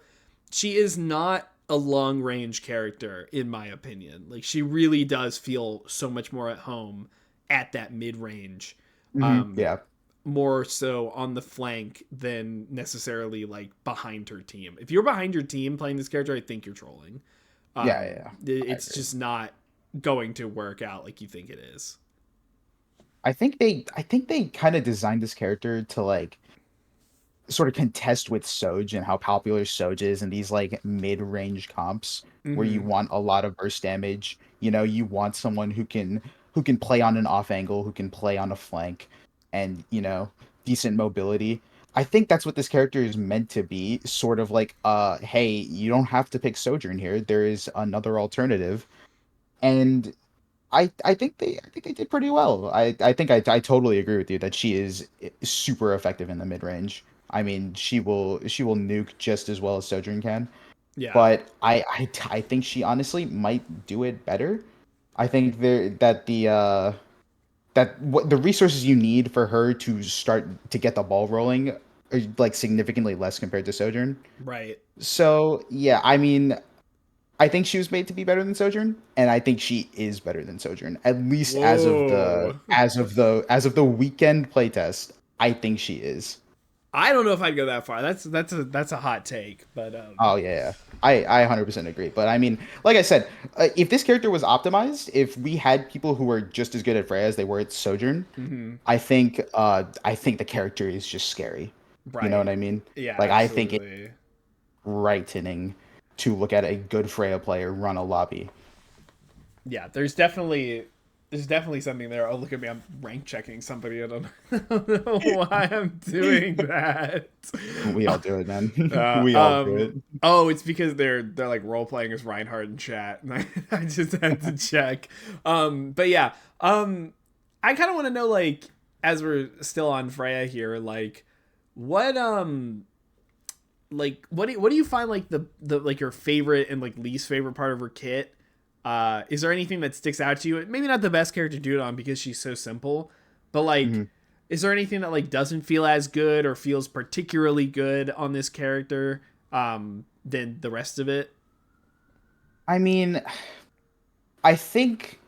she is not a long range character, in my opinion. Like, she really does feel so much more at home at that mid range, um, Yeah. more so on the flank than necessarily like behind her team. If you're behind your team playing this character, I think you're trolling. Yeah, yeah, yeah. I It's agree. just not going to work out like you think it is. I think they kind of designed this character to like sort of contest with Soj and how popular Soj is in these like mid-range comps where you Mm-hmm. want a lot of burst damage. You want someone who can play on an off angle, who can play on a flank, and decent mobility. I think that's what this character is meant to be, sort of like, hey, you don't have to pick Sojourn here. There is another alternative. And I think they did pretty well. I think I totally agree with you that she is super effective in the mid range. I mean, she will nuke just as well as Sojourn can, Yeah. but I think she honestly might do it better. I think that what the resources you need for her to start to get the ball rolling like significantly less compared to Sojourn. Right. So yeah, I mean, I think she was made to be better than Sojourn, and I think she is better than Sojourn. At least Whoa. as of the weekend playtest, I think she is. I don't know if I'd go that far. That's a hot take, but Oh yeah, yeah. I 100% agree. But I mean, like I said, if this character was optimized, if we had people who were just as good at Freya as they were at Sojourn, mhm. I think the character is just scary. You know what Right. I mean? Yeah, Like I think it's absolutely. frightening to look at a good Freya player run a lobby. Yeah, there's definitely something there. Oh, look at me, I'm rank checking somebody. I don't know why I'm doing that. We all do it, man. Uh, We all do um it. oh, it's because they're like role playing as Reinhardt in chat, and I just had to check. But yeah, I kind of want to know, like, as we're still on Freya here, what what do you find like the like your favorite and like least favorite part of her kit? Is there anything that sticks out to you? Maybe not the best character to do it on because she's so simple, but like, Mhm. is there anything that like doesn't feel as good or feels particularly good on this character than the rest of it? I mean, I think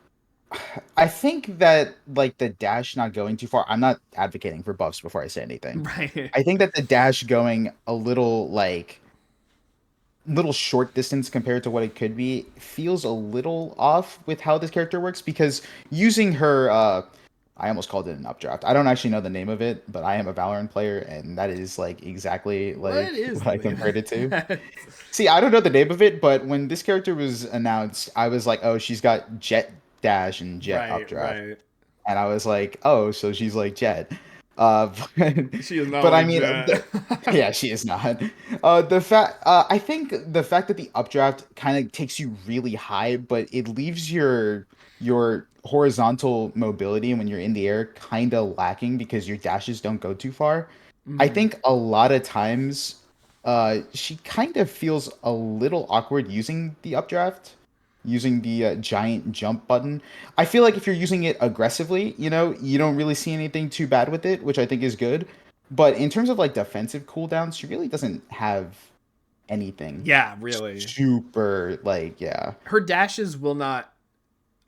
I think that like the dash not going too far. I'm not advocating for buffs before I say anything. Right. I think that the dash going a little like little short distance compared to what it could be feels a little off with how this character works because using her I almost called it an updraft. I don't actually know the name of it, but I am a Valorant player and that is like exactly What like is what the I name compared it of to. that? See, I don't know the name of it, but when this character was announced, I was like, "Oh, she's got Jet Dash and Jet Right, Updraft." right. And I was like, "Oh, so she's like Jet." Uh, but, She is not but I like mean, that. yeah, she is not. I think the fact that the updraft kind of takes you really high, but it leaves your horizontal mobility when you're in the air kind of lacking because your dashes don't go too far. I Mhm. think a lot of times, she kind of feels a little awkward using the updraft, using the giant jump button. I feel like if you're using it aggressively, you don't really see anything too bad with it, which I think is good. But in terms of like defensive cooldowns, she really doesn't have anything Yeah, really. super like yeah. Her dashes will not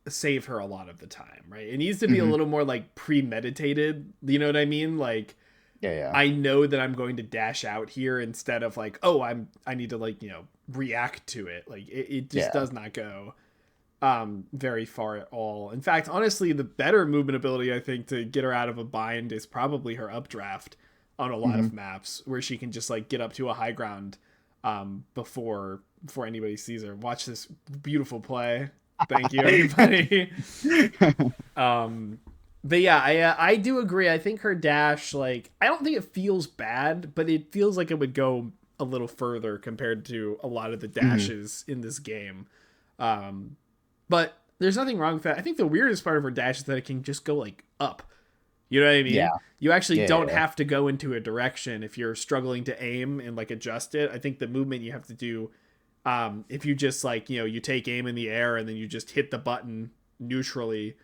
save her a lot of the time, right? It needs to be a Hmm. little more like premeditated. You know what I mean? Like, Yeah, yeah, I know that I'm going to dash out here instead of like, oh, I need to like, react to it. Like it just yeah. does not go very far at all. In fact, honestly, the better movement ability I think to get her out of a bind is probably her updraft on a lot Hmm. of maps where she can just like get up to a high ground before anybody sees her. Watch this beautiful play. Thank you, everybody. um, but yeah, I do agree. I think her dash, like, I don't think it feels bad, but it feels like it would go a little further compared to a lot of the Hmm. dashes in this game. Um, but there's nothing wrong with that. I think the weirdest part of her dash is that it can just go like up. You know what I Yeah, mean? You actually yeah, don't yeah, have to go into a direction if you're struggling to aim and like adjust it. I think the movement you have to do, if you just like, you take aim in the air and then you just hit the button neutrally,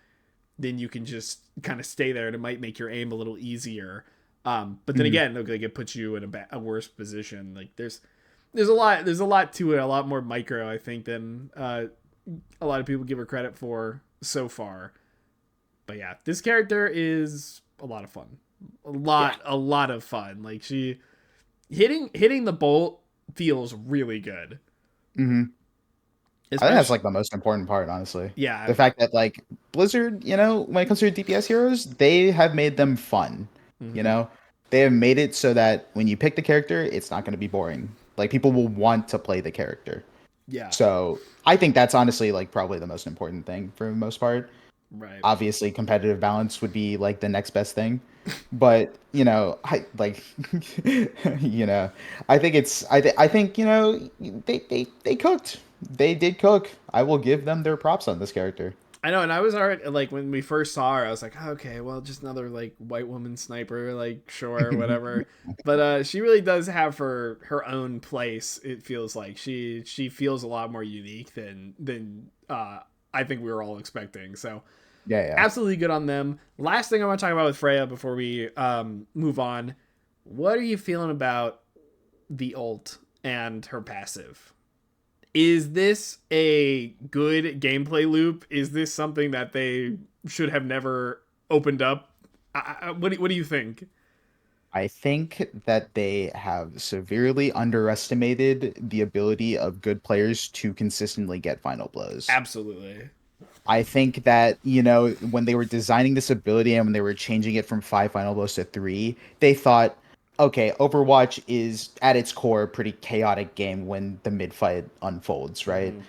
then you can just kind of stay there and it might make your aim a little easier. But then hmm again, like it puts you in a worse position. Like there's a lot to it, a lot more micro, I think, than a lot of people give her credit for so far. But yeah, this character is a lot of fun. yeah. A lot of fun. Like she hitting the bolt feels really good. Hmm. I think that's Especially like the most important part, honestly. yeah. The fact that like Blizzard, when it comes to DPS heroes, they have made them fun. You Mhm. know, they have made it so that when you pick the character, it's not going to be boring. Like people will want to play the character. Yeah. So I think that's honestly like probably the most important thing for the most part. Right. Obviously, competitive balance would be like the next best thing, but I like, you know, I think I think they cooked. They did cook. I will give them their props on this character. I know, and I was already like when we first saw her, I was like, okay, well, just another like white woman sniper, like sure, whatever. But she really does have her own place. It feels like she feels a lot more unique than I think we were all expecting. So Yeah, yeah. absolutely good on them. Last thing I want to talk about with Freya before we move on. what are you feeling about the ult and her passive? Is this a good gameplay loop? Is this something that they should have never opened up? What do you think? I think that they have severely underestimated the ability of good players to consistently get final blows. Absolutely. I think that, when they were designing this ability and when they were changing it from 5 final blows to 3, they thought, okay, Overwatch is at its core a pretty chaotic game when the mid fight unfolds, right? Mm-hmm.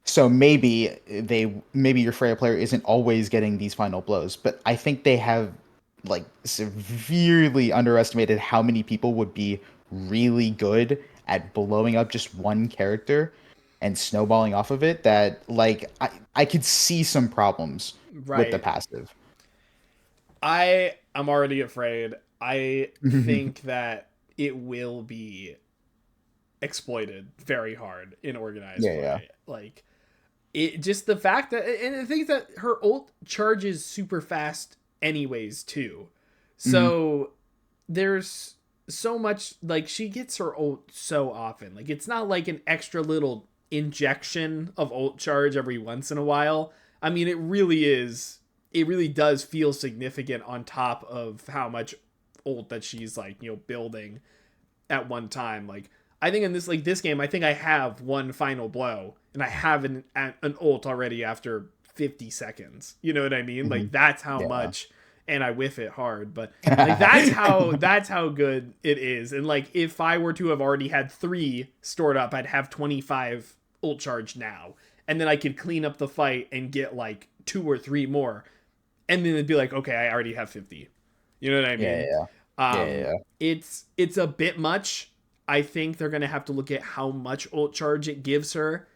So maybe your Freya player isn't always getting these final blows, but I think they have like severely underestimated how many people would be really good at blowing up just one character and snowballing off of it, that like I could see some problems with the Right. passive. I'm already afraid. I think that it will be exploited very hard in organized Yeah, yeah. play. Like it just the fact that, and the thing is that her ult charges super fast anyways too. Hmm. So there's so much, like she gets her ult so often. Like it's not like an extra little injection of ult charge every once in a while. I mean, it really does feel significant on top of how much ult that she's like, building at one time. Like I think in this game, I think I have one final blow and I have an ult already after 50 seconds. You know what I mean? Hmm. Like that's how Yeah. much, and I whiff it hard, but like that's how good it is. And like if I were to have already had 3 stored up, I'd have 25 ult charge now. And then I could clean up the fight and get like 2 or 3 more. And then it'd be like, okay, I already have 50. You know what I Yeah, mean? yeah, yeah, yeah. It's a bit much. I think they're gonna have to look at how much ult charge it gives her.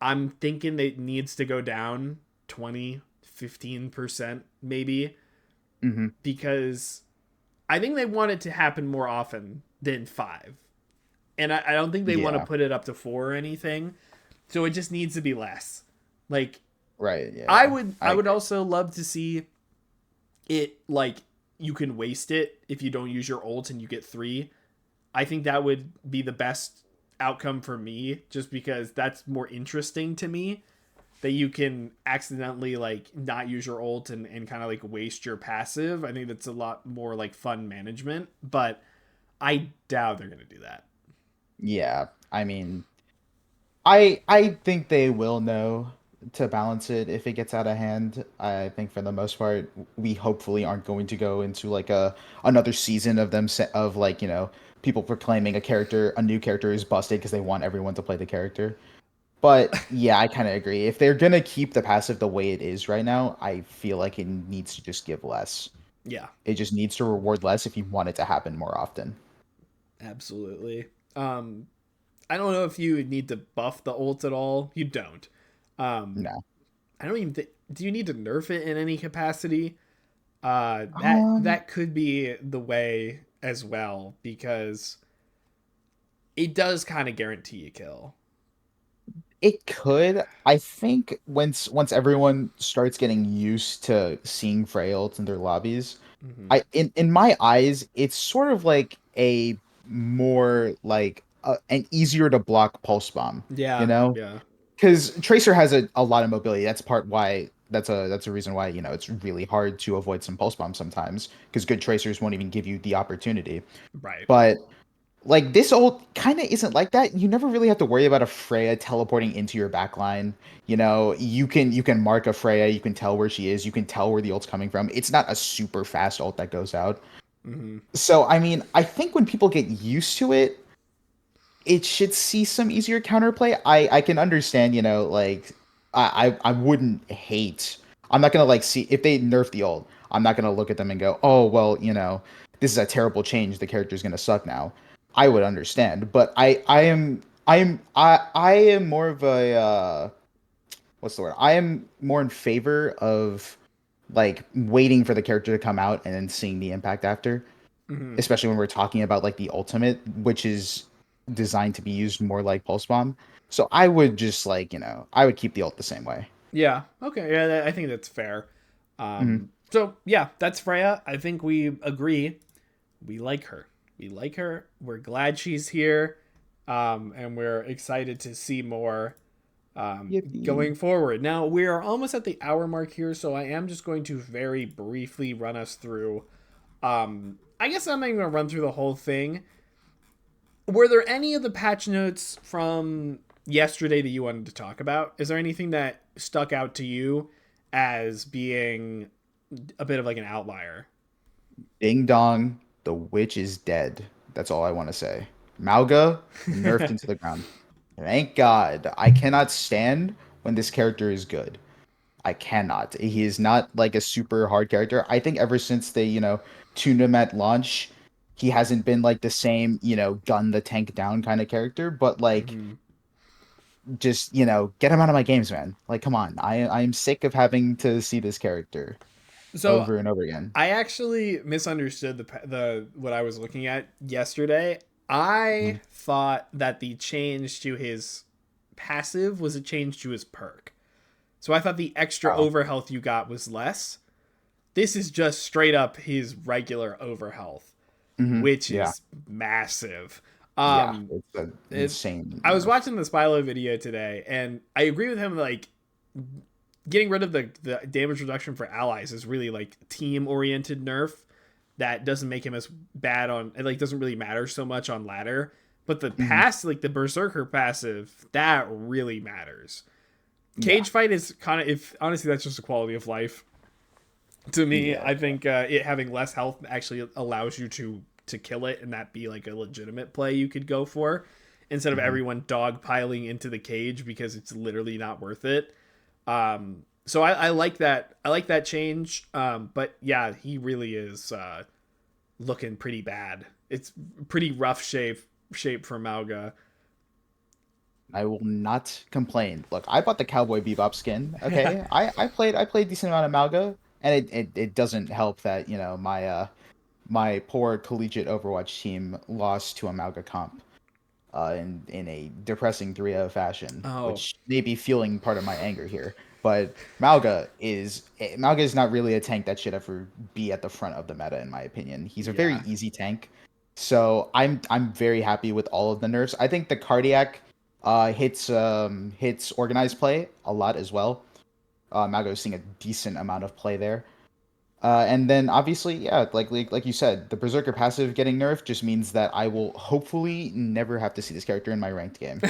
I'm thinking it needs to go down 20, 15% maybe, Hmm. because I think they want it to happen more often than 5. And I don't think they want to Yeah. put it up to 4 or anything. So it just needs to be less. Like Right. Yeah, I yeah. would I I would agree. also love to see it, like you can waste it if you don't use your ult and you get 3. I think that would be the best outcome for me, just because that's more interesting to me, that you can accidentally like not use your ult and kind of like waste your passive. I think that's a lot more like fun management, but I doubt they're going to do that. Yeah. I mean, I think they will know to balance it if it gets out of hand. I think for the most part, we hopefully aren't going to go into like a another season of of like, people proclaiming a new character is busted because they want everyone to play the character. But yeah, I kind of agree. If they're gonna keep the passive the way it is right now, I feel like it needs to just give less. Yeah, It just needs to reward less if you want it to happen more often. absolutely. I don't know if you need to buff the ult at all. You don't. Um, No. I don't even think. Do you need to nerf it in any capacity? That Um, that could be the way as well, because it does kind of guarantee a kill. It could. I think once everyone starts getting used to seeing Freyalt in their lobbies, Mm-hmm. in my eyes, it's sort of like a more like an easier to block pulse bomb, you Yeah, know? yeah, Because Tracer has a lot of mobility. That's a reason why, it's really hard to avoid some pulse bombs sometimes, because good tracers won't even give you the opportunity. right. But like this old kind of isn't like that. You never really have to worry about a Freya teleporting into your backline. You can mark a Freya, you can tell where she is, you can tell where the ult's coming from. It's not a super fast ult that goes out. Mm-hmm. So I mean, I think when people get used to it, it should see some easier counterplay. I can understand, like I wouldn't hate. I'm not gonna like see if they nerf the ult. I'm not gonna look at them and go, oh well, this is a terrible change. The character's gonna suck now. I would understand, but I am more of a what's the word? I am more in favor of like waiting for the character to come out and then seeing the impact after, Mm-hmm. especially when we're talking about like the ultimate, which is designed to be used more like pulse bomb. So I would just like, I would keep the ult the same way. Yeah. Okay. Yeah, I think that's fair. Hmm. So yeah, that's Freya. I think we agree. We like her. We like her. We're glad she's here. And we're excited to see more Yippee. going forward. Now, we are almost at the hour mark here, so I am just going to very briefly run us through. I guess I'm not even going to run through the whole thing. Were there any of the patch notes from yesterday that you wanted to talk about? Is there anything that stuck out to you as being a bit of like an outlier? Ding dong, the witch is dead. That's all I want to say. Mauga nerfed into the ground. Thank God. I cannot stand when this character is good. I cannot. He is not like a super hard character. I think ever since they, tuned him at launch, he hasn't been like the same, gun the tank down kind of character, but like Mm-hmm. just, get him out of my games, man. Like come on. I'm sick of having to see this character So over and over again. I actually misunderstood the what I was looking at yesterday. I Mhm. thought that the change to his passive was a change to his perk. So I thought the extra Oh. overhealth you got was less. This is just straight up his regular overhealth, which Yeah. is massive. Yeah. Um, It's an it, insane I was nerf. watching the Spylo video today, and I agree with him. Like, getting rid of the damage reduction for allies is really like team oriented nerf that doesn't make him as bad on. It like doesn't really matter so much on ladder. But the Mhm. pass, like the Berserker passive, that really matters. Yeah. Cage fight is kind of, if honestly, that's just a quality of life to me. Yeah. I think it having less health actually allows you to kill it and that be like a legitimate play you could go for instead of Mhm. everyone dogpiling into the cage because it's literally not worth it. So I like that. I like that change. But yeah, he really is looking pretty bad. It's pretty rough shape for Malga. I will not complain. Look, I bought the Cowboy Bebop skin. Okay, I played decent amount of Malga, and it doesn't help that my poor collegiate Overwatch team lost to a Malga comp in a depressing 3-0 fashion, Oh which may be fueling part of my anger here. But Malga is not really a tank that should ever be at the front of the meta, in my opinion. He's a very yeah. easy tank, so I'm very happy with all of the nerfs. I think the cardiac hits organized play a lot as well. Malga is seeing a decent amount of play there. And then obviously, yeah, like you said, the Berserker passive getting nerfed just means that I will hopefully never have to see this character in my ranked game.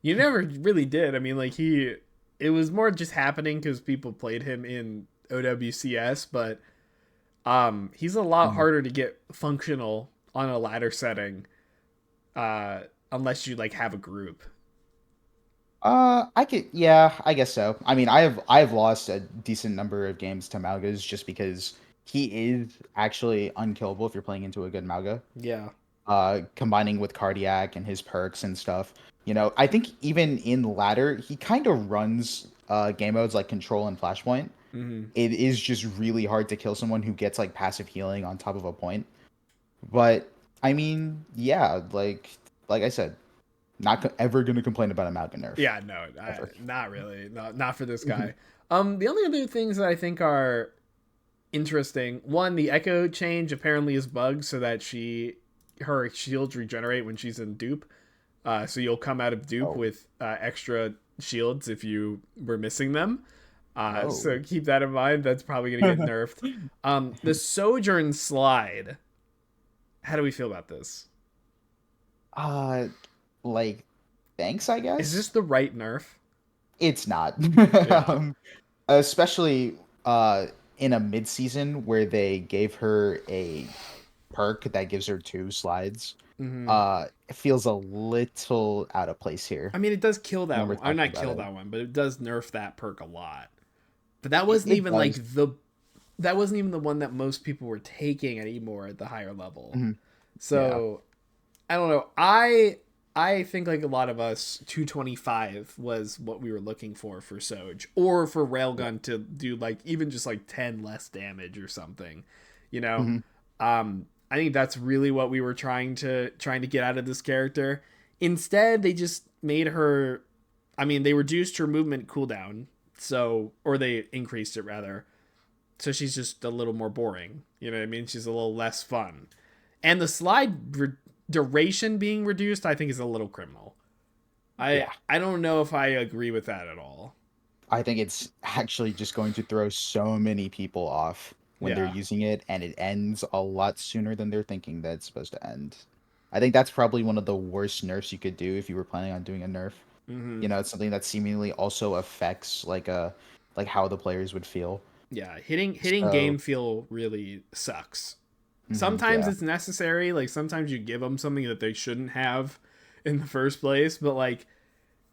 You never really did. I mean, like it was more just happening because people played him in OWCS, but he's a lot Mhm. harder to get functional on a ladder setting, unless you like have a group. Yeah, I guess so. I mean, I have lost a decent number of games to Malgas just because he is actually unkillable if you're playing into a good Malga. Yeah. Combining with cardiac and his perks and stuff. I think even in ladder, he kind of runs game modes like control and flashpoint. Hmm. It is just really hard to kill someone who gets like passive healing on top of a point. But I mean, yeah, like I said, ever gonna complain about a Malga nerf Yeah. No, ever. not really. Not for this guy. The only other things that I think are interesting. One, the echo change apparently is bugged so that her shields regenerate when she's in dupe. So you'll come out of dupe Oh, with extra shields if you were missing them. So oh. keep that in mind. That's probably gonna get nerfed. The Sojourn slide. How do we feel about this? uh, like thanks, I Is this guess. the right nerf? It's not. Yeah. um, Especially in a mid-season where they gave her a perk that gives her two slides. Hmm. It feels a little out of place here I mean, it does kill when that we're one. I'm talking not about kill it. that one, but it does nerf that perk a lot. But that It, wasn't it even like does. that wasn't even the one that most people were taking anymore at the higher level. Mhm. Yeah. So I don't know. I think like a lot of us, 225 was what we were looking for Soj, or for Yeah. Railgun to do like even just like 10 less damage or something. You know, Hmm. I think that's really what we were trying to get out of this character. Instead, they just made her. I mean, they reduced her movement cooldown, so or they increased it rather. So she's just a little more boring. You know what I mean? She's a little less fun. And the duration being reduced, I think, is a little criminal. I Yeah. I don't know if I agree with that at all. I think it's actually just going to throw so many people off when they're Yeah. using it, and it ends a lot sooner than they're thinking that it's supposed to end. I think that's probably one of the worst nerfs you could do if you were planning on doing a nerf. Mm-hmm. You know, it's something that seemingly also affects like how the players would feel. Yeah. Hitting So, game feel really sucks. Sometimes yeah. it's necessary. Like sometimes you give them something that they shouldn't have in the first place. But like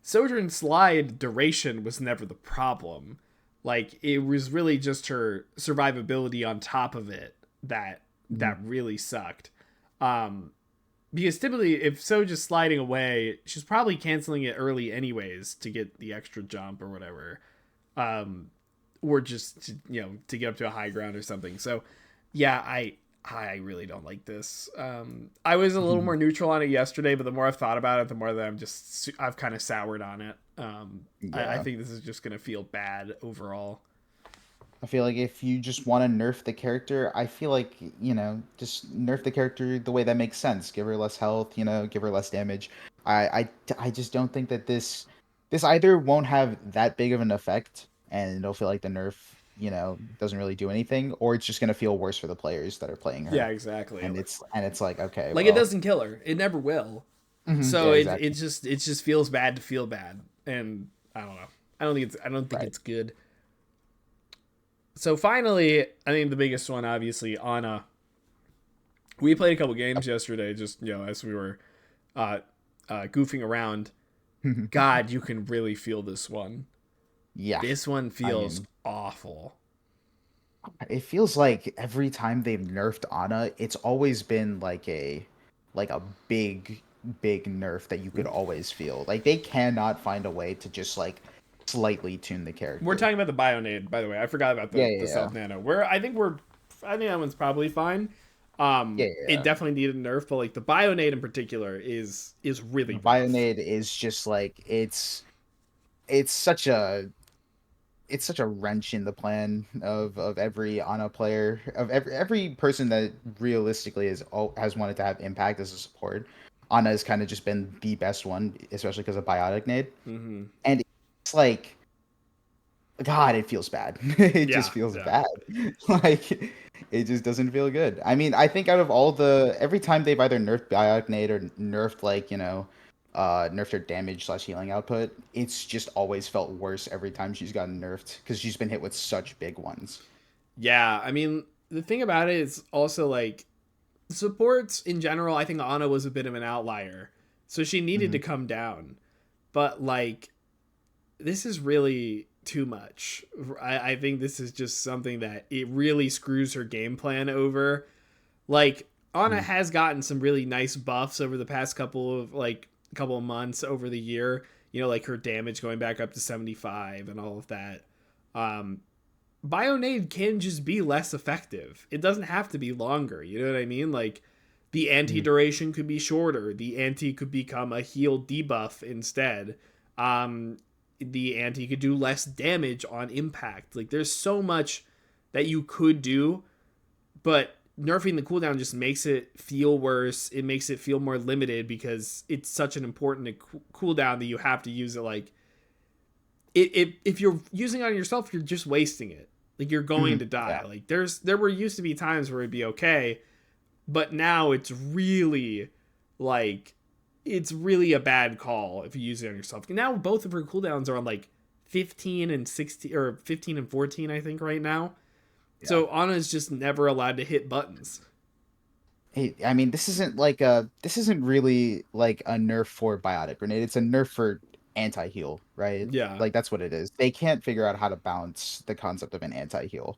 Sojourn Slide duration was never the problem. Like it was really just her survivability on top of it that Mhm. really sucked. Um, because typically if So just sliding away, she's probably canceling it early anyways to get the extra jump or whatever. Um, or just to get up to a high ground or something. So yeah, I really don't like this. I was a little more neutral on it yesterday, but the more I've thought about it, the more that I've kind of soured on it. I Yeah. think this is just gonna feel bad overall. I feel like if you just want to nerf the character, I feel like, just nerf the character the way that makes sense. Give her less health, give her less damage. I just don't think that this either won't have that big of an effect and it'll feel like the nerf, doesn't really do anything, or it's just gonna feel worse for the players that are playing Yeah, her. exactly. And it's like, okay, Like it well, doesn't kill her. It never will. yeah, So exactly. it just feels bad to feel bad, and I don't know. I don't think Right. it's good. So finally, I think the biggest one, obviously, Anna. We played a couple games yesterday, just as we were uh, goofing around. God, you can really feel this one. Yeah. This one I feels mean, awful. it feels like every time they've nerfed Ana, it's always been like a big nerf that you could always feel. Like they cannot find a way to just like slightly tune the We're character. talking about the Bionade, by the way. I forgot about Yeah, the yeah, yeah. Self Nano. I think that one's probably fine. Yeah, It yeah. definitely needed a nerf, but like the Bionade in particular is really The rough. Bionade is just like it's such a it's such a wrench in the plan of every Ana player, of every person that realistically has wanted to have impact as a support. Ana has kind of just been the best one, especially because of Biotic Nade. Mm-hmm. And it's like, God, it feels bad. It just Yeah, feels yeah. bad. Like it just doesn't feel good. I mean, I think out of every time they've either nerfed Biotic Nade or nerfed nerfed her damage slash healing output, it's just always felt worse every time she's gotten nerfed because she's been hit with such big ones. Yeah, I mean, the thing about it is also like supports in general. I think Ana was a bit of an outlier, so she needed Hmm. to come down. But like, this is really too much. I think this is just something that it really screws her game plan over. Like, Ana Hmm. has gotten some really nice buffs over the past couple of months over the year. Like her damage going back up to 75 and all of that. Um, Bionade can just be less effective. It doesn't have to be longer. You know what I mean? Like the anti Hmm. duration could be shorter. The anti could become a heal debuff instead. Um, the anti could do less damage on impact. Like there's so much that you could do, but nerfing the cooldown just makes it feel worse. It makes it feel more limited because it's such an important cooldown that you have to use it. Like if you're using it on yourself, you're just wasting it. Like you're Hmm. going to die. Yeah. Like there were used to be times where it'd be okay, but now it's really like it's really a bad call if you use it on yourself. Now both of her cooldowns are on like 15 and 16 or 15 and 14 I think right now. Yeah. So Anna's just never allowed to hit buttons. Hey, I mean, this isn't really like a nerf for Biotic Grenade. It's a nerf for anti-heal, right? Yeah. Like that's what it is. They can't figure out how to balance the concept of an anti-heal.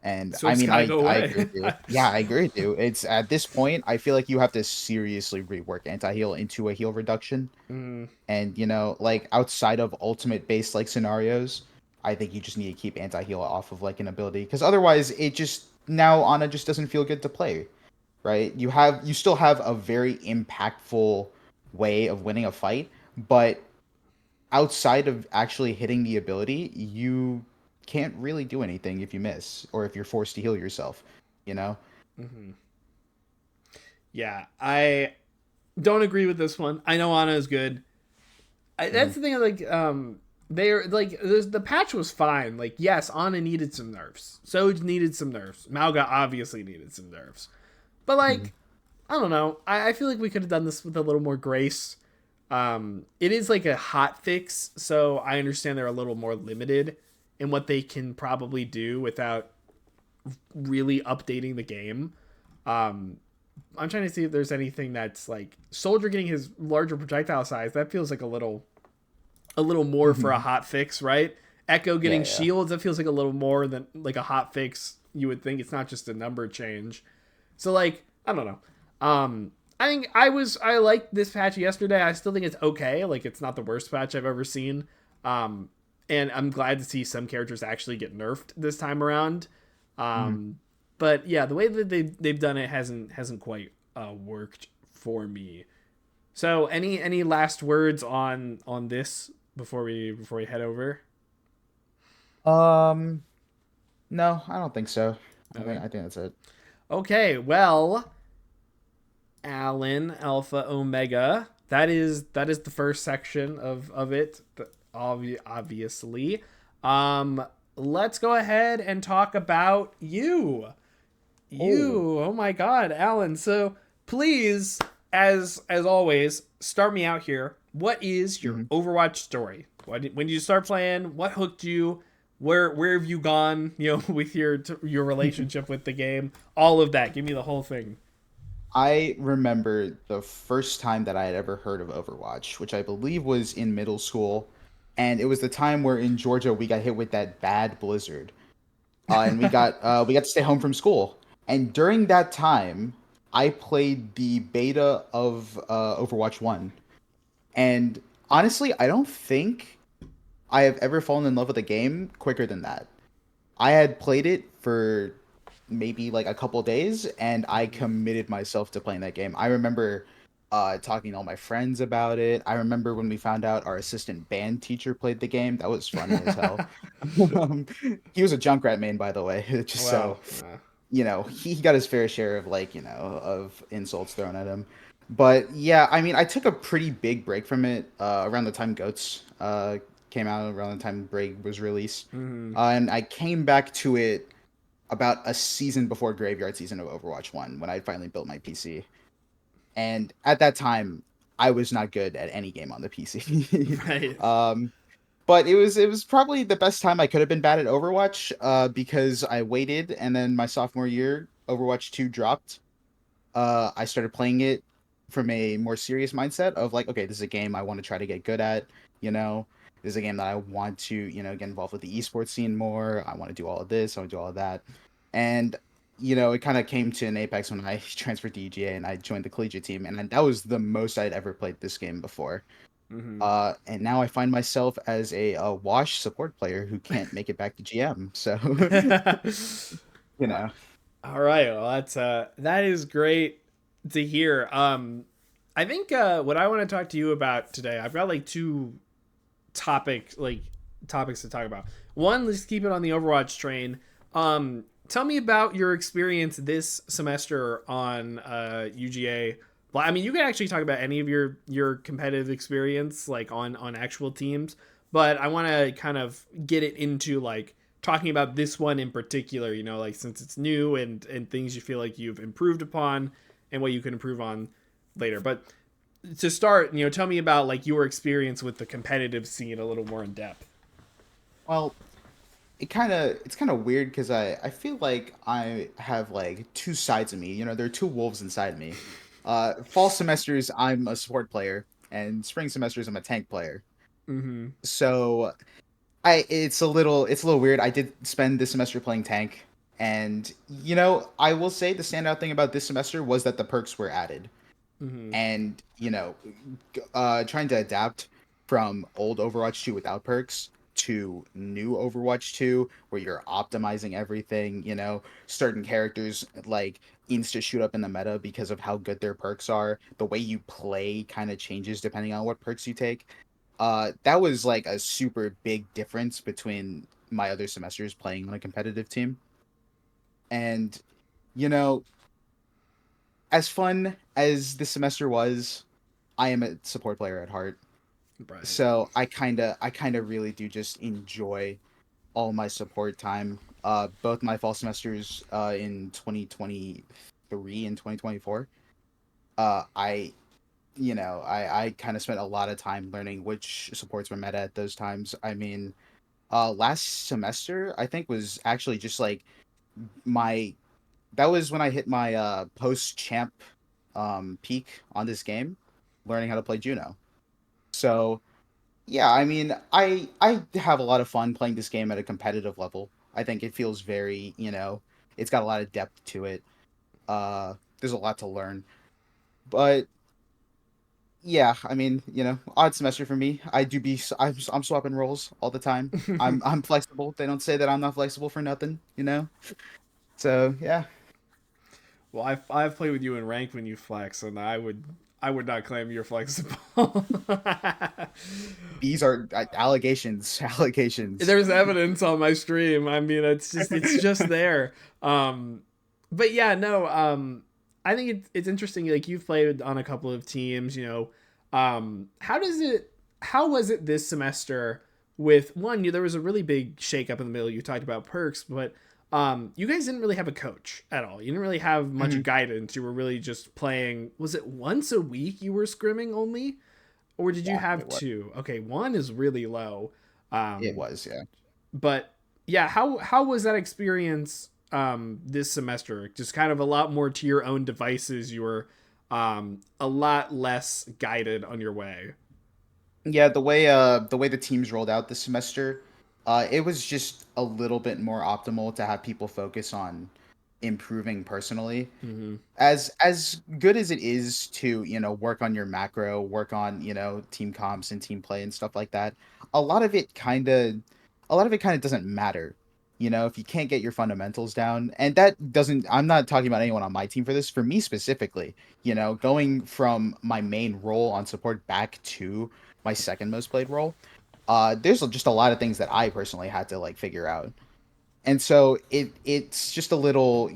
And So I it's mean, got to go I away. agree with you. Yeah, I agree with you. It's at this point, I feel like you have to seriously rework anti-heal into a heal reduction. Mm, And like outside of ultimate based like scenarios, I think you just need to keep anti-heal off of like an ability because otherwise it just now Ana just doesn't feel good to play, right? You still have a very impactful way of winning a fight, but outside of actually hitting the ability, you can't really do anything if you miss or if you're forced to heal yourself, you know? hmm Yeah, I don't agree with this one. I know Ana is good. Mhm. That's the thing. Like, they're like the patch was fine. Like, yes, Ana needed some nerfs. Soj needed some nerfs. Malga obviously needed some nerfs. But Mhm. like, I don't know. I feel like we could have done this with a little more grace. It is like a hot fix, so I understand they're a little more limited in what they can probably do without really updating the game. Um, I'm trying to see if there's anything that's like Soldier getting his larger projectile size. That feels like a little more for a Mhm. hot fix, right? Echo Yeah, getting yeah. shields. That feels like a little more than like a hot fix. You would think it's not just a number change. So like I don't know. I think I liked this patch yesterday. I still think it's okay. Like it's not the worst patch I've ever seen. Um, and I'm glad to see some characters actually get nerfed this time around. Mhm. Um, but yeah, the way that they've done it hasn't quite worked for me. So any last words on this before we head over? Um, no, I don't think so. Okay. I think that's it. Okay. Well, Alan Alpha Omega. That is the first section of it. Obviously. Um, let's go ahead and talk about you. Oh. You. Oh my God, Alan. So please, as always, start me out here. What is your Mhm. Overwatch story? When did you start playing? What hooked you? Where have you gone? You know, with your relationship with the game. All of that. Give me the whole thing. I remember the first time that I had ever heard of Overwatch, which I believe was in middle school, and it was the time where in Georgia we got hit with that bad blizzard, and we got to stay home from school. And during that time, I played the beta of Overwatch One, and honestly, I don't think I have ever fallen in love with a game quicker than that. I had played it for maybe like a couple days and I Mm-hmm. committed myself to playing that game. I remember talking to all my friends about it. I remember when we found out our assistant band teacher played the game. That was funny as hell. um, he was a Junkrat main, by the way, just Wow. so you know, he got his fair share of like, you know, of insults thrown at him. But yeah, I mean, I took a pretty big break from it around the time Goats came out, around the time Braid was released. Mm-hmm. And I came back to it about a season before Graveyard season of Overwatch 1 when I finally built my PC. And at that time, I was not good at any game on the PC. Right. um, but it was probably the best time I could have been bad at Overwatch because I waited and then my sophomore year Overwatch 2 dropped. I started playing it from a more serious mindset of like, okay, this is a game I want to try to get good at, you know. This is a game that I want to, you know, get involved with the esports scene more. I want to do all of this, I want to do all of that. And you know, it kind of came to an apex when I transferred to EGA and I joined the collegiate team, and that was the most I'd ever played this game before. Mm-hmm. And now I find myself as a wash support player who can't make it back to GM. So, you know. All right. Well, that is great to hear. I think what I want to talk to you about today, I've got like two topics to talk about. One, let's keep it on the Overwatch train. Tell me about your experience this semester on UGA. Well, I mean, you can actually talk about any of your competitive experience, like on actual teams. But I want to kind of get it into like talking about this one in particular. You know, like since it's new and things you feel like you've improved upon and what you can improve on later. But to start, you know, tell me about like your experience with the competitive scene a little more in depth. Well, it's kind of weird because I feel like I have like two sides of me. You know, there are two wolves inside me. Fall semesters I'm a support player, and spring semesters I'm a tank player. Mm-hmm. So it's a little weird. I did spend this semester playing tank, and you know I will say the standout thing about this semester was that the perks were added, Mm-hmm. and you know trying to adapt from old Overwatch 2 without perks to new Overwatch 2 where you're optimizing everything, you know, certain characters like insta shoot up in the meta because of how good their perks are. The way you play kind of changes depending on what perks you take. That was like a super big difference between my other semesters playing on a competitive team. And you know, as fun as this semester was, I am a support player at heart. Right. So I kinda really do just enjoy all my support time. Both my fall semesters in 2023 and 2024. I I kind of spent a lot of time learning which supports were meta at those times. I mean, last semester I think was actually just like my that was when I hit my post champ peak on this game, learning how to play Juno. So yeah, I mean, I have a lot of fun playing this game at a competitive level. I think it feels very, it's got a lot of depth to it. There's a lot to learn. But yeah, I mean, odd semester for me. I'm swapping roles all the time. I'm flexible. They don't say that I'm not flexible for nothing. So, yeah. Well, I've played with you in rank when you flex, and I would not claim you're flexible. These are allegations, allegations. There's evidence on my stream. I mean, it's just there. But yeah, no. I think it's interesting. Like you've played on a couple of teams. How was it this semester? With one, there was a really big shakeup in the middle. You talked about perks, but you guys didn't really have a coach at all. You didn't really have much Mhm. guidance. You were really just playing. Was it once a week you were scrimming only? Or did you Yeah, have it was. two? Okay, one is really low. It Um, was, yeah. but yeah, how was that experience this semester? Just kind of a lot more to your own devices. You were a lot less guided on your way. Yeah, the way the teams rolled out this semester, it was just a little bit more optimal to have people focus on improving personally. Mm-hmm. As good as it is to, work on your macro, work on, team comps and team play and stuff like that, a lot of it kind of a lot of it kind of doesn't matter. If you can't get your fundamentals down, and that doesn't I'm not talking about anyone on my team for this, for me specifically, going from my main role on support back to my second most played role, there's just a lot of things that I personally had to like figure out. And so it's just a little,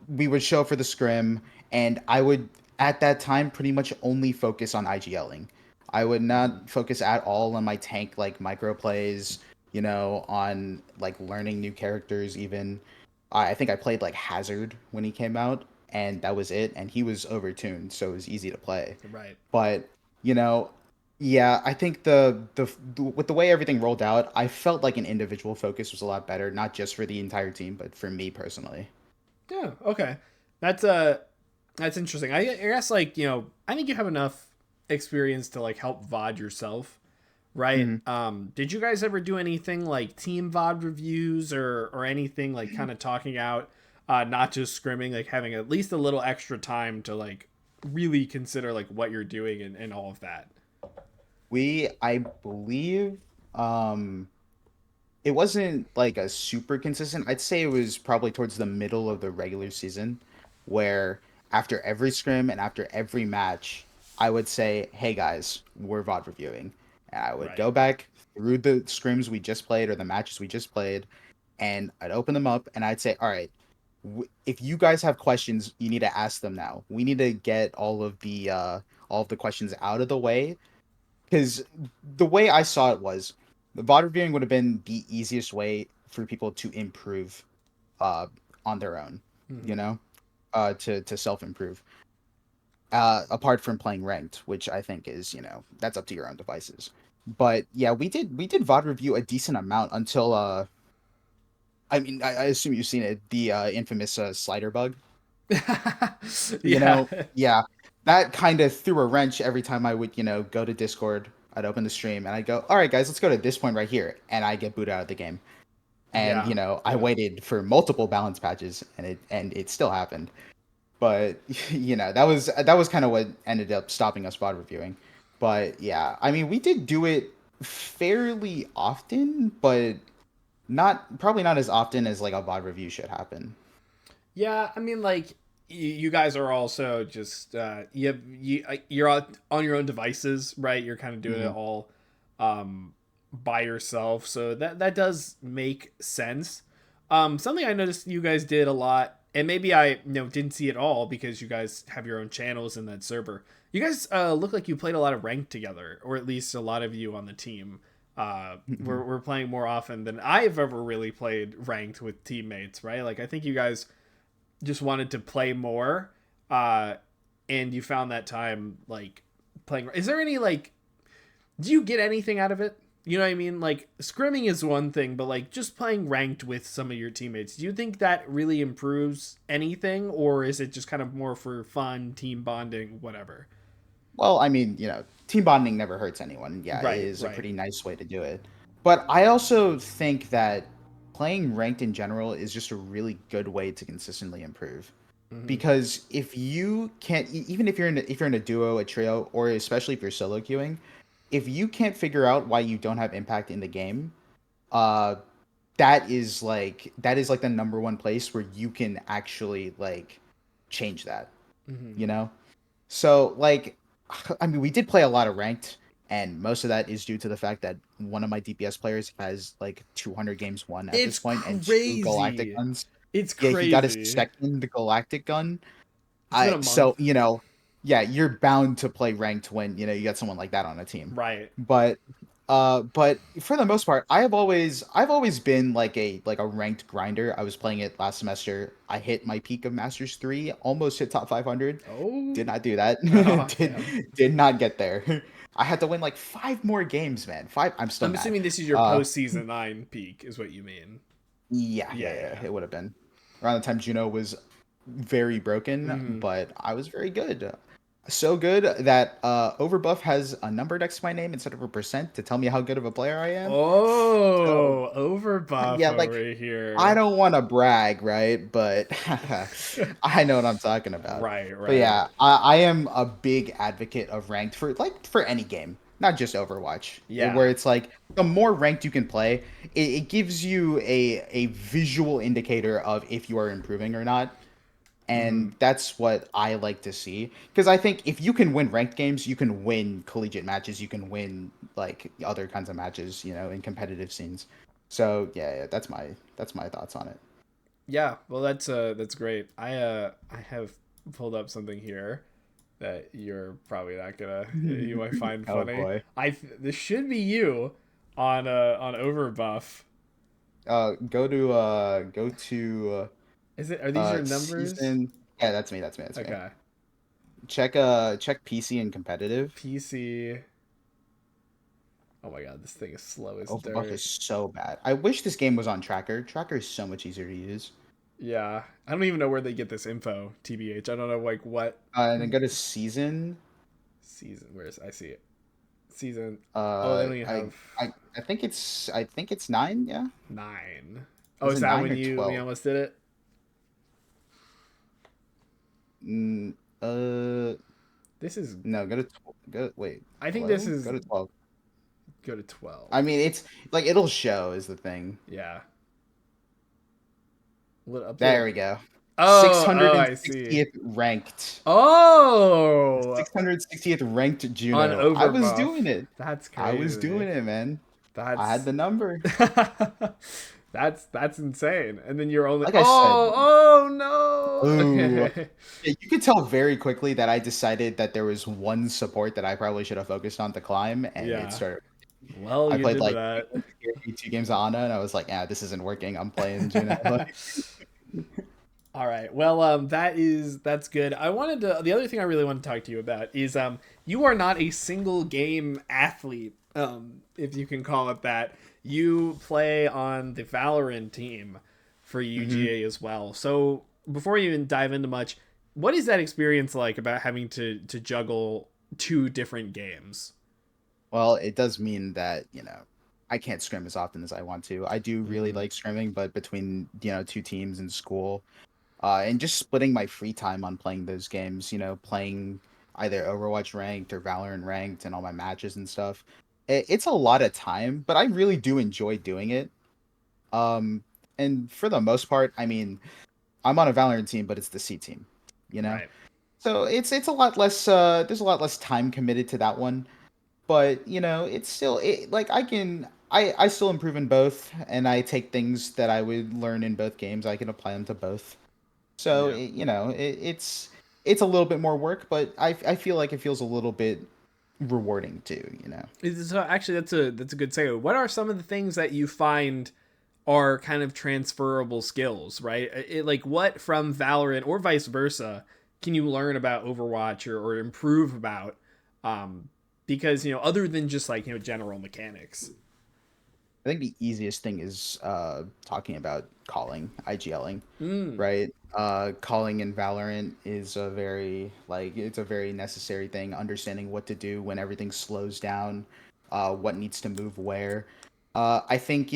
we would show up for the scrim, and I would at that time pretty much only focus on IGLing. I would Mm-hmm. not focus at all on my tank like micro plays, on like learning new characters even. I think I played like Hazard when he came out, and that was it, and he was overtuned, so it was easy to play. Right. But, you know, yeah, I think with the way everything rolled out, I felt like an individual focus was a lot better, not just for the entire team, but for me personally. Yeah. Okay. That's interesting. I guess like I think you have enough experience to like help VOD yourself, right? Hmm. Did you guys ever do anything like team VOD reviews or anything like kind of talking out, not just scrimming, like having at least a little extra time to like really consider like what you're doing and all of that? I believe, it wasn't like a super consistent. I'd say it was probably towards the middle of the regular season, where after every scrim and after every match, I would say, "Hey guys, we're VOD reviewing," and I would Right. go back through the scrims we just played or the matches we just played, and I'd open them up and I'd say, "All right, if you guys have questions, you need to ask them now. We need to get all of the questions out of the way, because the way I saw it was the VOD reviewing would have been the easiest way for people to improve uh, on their own, you Mm-hmm. know, to self improve. Apart from playing ranked, which I think is, that's up to your own devices. But yeah, we did VOD review a decent amount until I mean, I assume you've seen it, the infamous slider bug. Yeah. Yeah, that kind of threw a wrench every time I would, go to Discord. I'd open the stream and I'd go, all right, guys, let's go to this point right here. And I get booted out of the game. And, Yeah. I Yeah. waited for multiple balance patches and it still happened. But, that was kind of what ended up stopping us spot reviewing. But yeah, I mean, we did do it fairly often, but probably not as often as like a VOD review should happen. Yeah, I mean, like you guys are also just you're on your own devices, right? You're kind of doing it Hmm. all by yourself, so that does make sense. Something I noticed you guys did a lot and maybe I didn't see it all because you guys have your own channels in that server. You guys look like you played a lot of ranked together, or at least a lot of you on the team. We're playing more often than I've ever really played ranked with teammates, right? Like I think you guys just wanted to play more, uh, and you found that time like playing. Is there any like? Do you get anything out of it? You know what I mean? Like scrimming is one thing, but like just playing ranked with some of your teammates, do you think that really improves anything, or is it just kind of more for fun, team bonding, whatever? Well, I mean, team bonding never hurts anyone. Yeah, it Right, is a right. pretty nice way to do it. But I also think that playing ranked in general is just a really good way to consistently improve. Hmm. Because if you can't, even if you're in a duo, a trio, or especially if you're solo queuing, if you can't figure out why you don't have impact in the game, uh, that is like the number one place where you can actually like change that. Hmm. You know. So, like, I mean, we did play a lot of ranked, and most of that is due to the fact that one of my DPS players has like 200 games won at this It's point and two galactic crazy. guns. It's Yeah, he got his crazy. second galactic gun. It's been a So, month. yeah, you're bound to play ranked when, you got someone like that on a team. Right. But but for the most part, I've always been like a ranked grinder. I was playing it last semester. I hit my peak of Masters 3, almost hit top 500. Oh. Did not do that. Oh, did damn. did not get there. I had to win like 5 more games, man. Five. I'm still I'm mad. assuming this is your post season 9 peak, is what you mean. Yeah, yeah, Yeah, yeah. yeah. It would have been around the time Juno was very broken, Hmm. but I was very good. So good that Overbuff has a number next to my name instead of a percent to tell me how good of a player I am. So Oh, overbuff yeah, like over I here. don't want to brag, right? But I know what I'm talking about. Right, But right. yeah, I am a big advocate of ranked for any game, not just Overwatch. Where Yeah. it's like the more ranked you can play, it gives you a visual indicator of if you are improving or not. Hmm. And that's what I like to see. Because I think if you can win ranked games, you can win collegiate matches, you can win like other kinds of matches, in competitive scenes. So yeah, that's my thoughts on it. Yeah, well that's great. I have pulled up something here that you're probably not gonna you might find Oh funny. boy. This should be you on overbuff. Go to Is it, are these your numbers? season. Yeah, that's me. Okay. Check PC and competitive. PC. Oh my god, this thing is slow as Overbuff is dirt. so bad. I wish this game was on Tracker. Tracker is so much easier to use. Yeah. I don't even know where they get this info, TBH. I don't know like what And then go to season. season. Where's I see it. Season. Oh, they Uh, don't even I have I think it's 9. Yeah, 9. Oh, is is it that 9 when or you 12? almost did it? Mm, uh, This is no. Go wait. I think this Hello. Go is to 12. go to I 12. mean, it's like it'll show is the thing. Yeah. Will it update? There we go. Oh, I see. 660th ranked. Oh, 660th ranked on Juno. I was overbuff. doing it. That's I was crazy. doing it, man. I had That's the number. that's insane. And then you're only Like I said, oh no. ooh. Okay. Yeah, you could tell very quickly that I decided that there was one support that I probably should have focused on to climb, and it Yeah. started. Well, I you played did like that. 2 games of Ana, and I was like, "Ah, this isn't working. I'm playing Juno." Like, All right. Well, that's good. I wanted to. The other thing I really want to talk to you about is you are not a single game athlete, if you can call it that. You play on the Valorant team for mhm. UGA as well. So before you even dive into much, what is that experience like about having to juggle two different games? Well, it does mean that I can't scrim as often as I want to. I do really Mm-hmm. like scrimming, but between two teams in school, and just splitting my free time on playing those games, playing either Overwatch ranked or Valorant ranked and all my matches and stuff. It's a lot of time, but I really do enjoy doing it. Um, and for the most part, I mean, I'm on a Valorant team, but it's the C team, you know. Right. So it's a lot less. There's a lot less time committed to that one, but it's still like I still improve in both, and I take things that I would learn in both games. I can apply them to both. So Yeah. it's a little bit more work, but I feel like it feels a little bit rewarding too. So actually, that's a good segue. What are some of the things that you find are kind of transferable skills, right? Like what from Valorant or vice versa can you learn about Overwatch or improve about? Um, because other than just like general mechanics. I think the easiest thing is talking about calling, IGLing, Mm, right? Calling in Valorant is a very it's a very necessary thing. Understanding what to do when everything slows down, what needs to move where. I think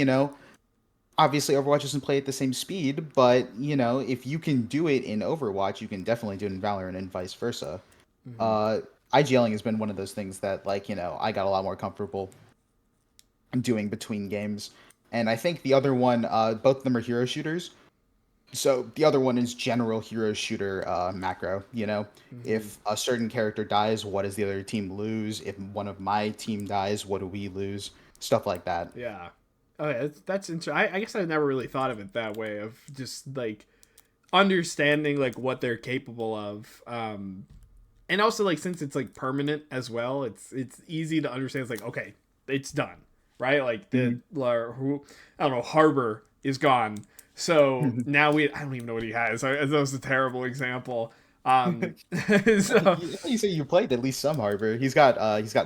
obviously Overwatch doesn't play at the same speed, but if you can do it in Overwatch, you can definitely do it in Valorant and vice versa. hmm Uh, IGLing has been one of those things that I got a lot more comfortable doing between games. And I think the other one, both of them are hero shooters. So the other one is general hero shooter macro. hmm If a certain character dies, what does the other team lose? If one of my team dies, what do we lose? Stuff like that. Yeah. Okay, that's interesting. I guess I've never really thought of it that way of just like understanding like what they're capable of. And also like since it's like permanent as well, it's easy to understand. It's like okay, it's done, right? Like the Mhm. who I don't know, Harbor is gone, so now I don't even know what he has. That was a terrible example. So You say you played at least some Harbor. He's got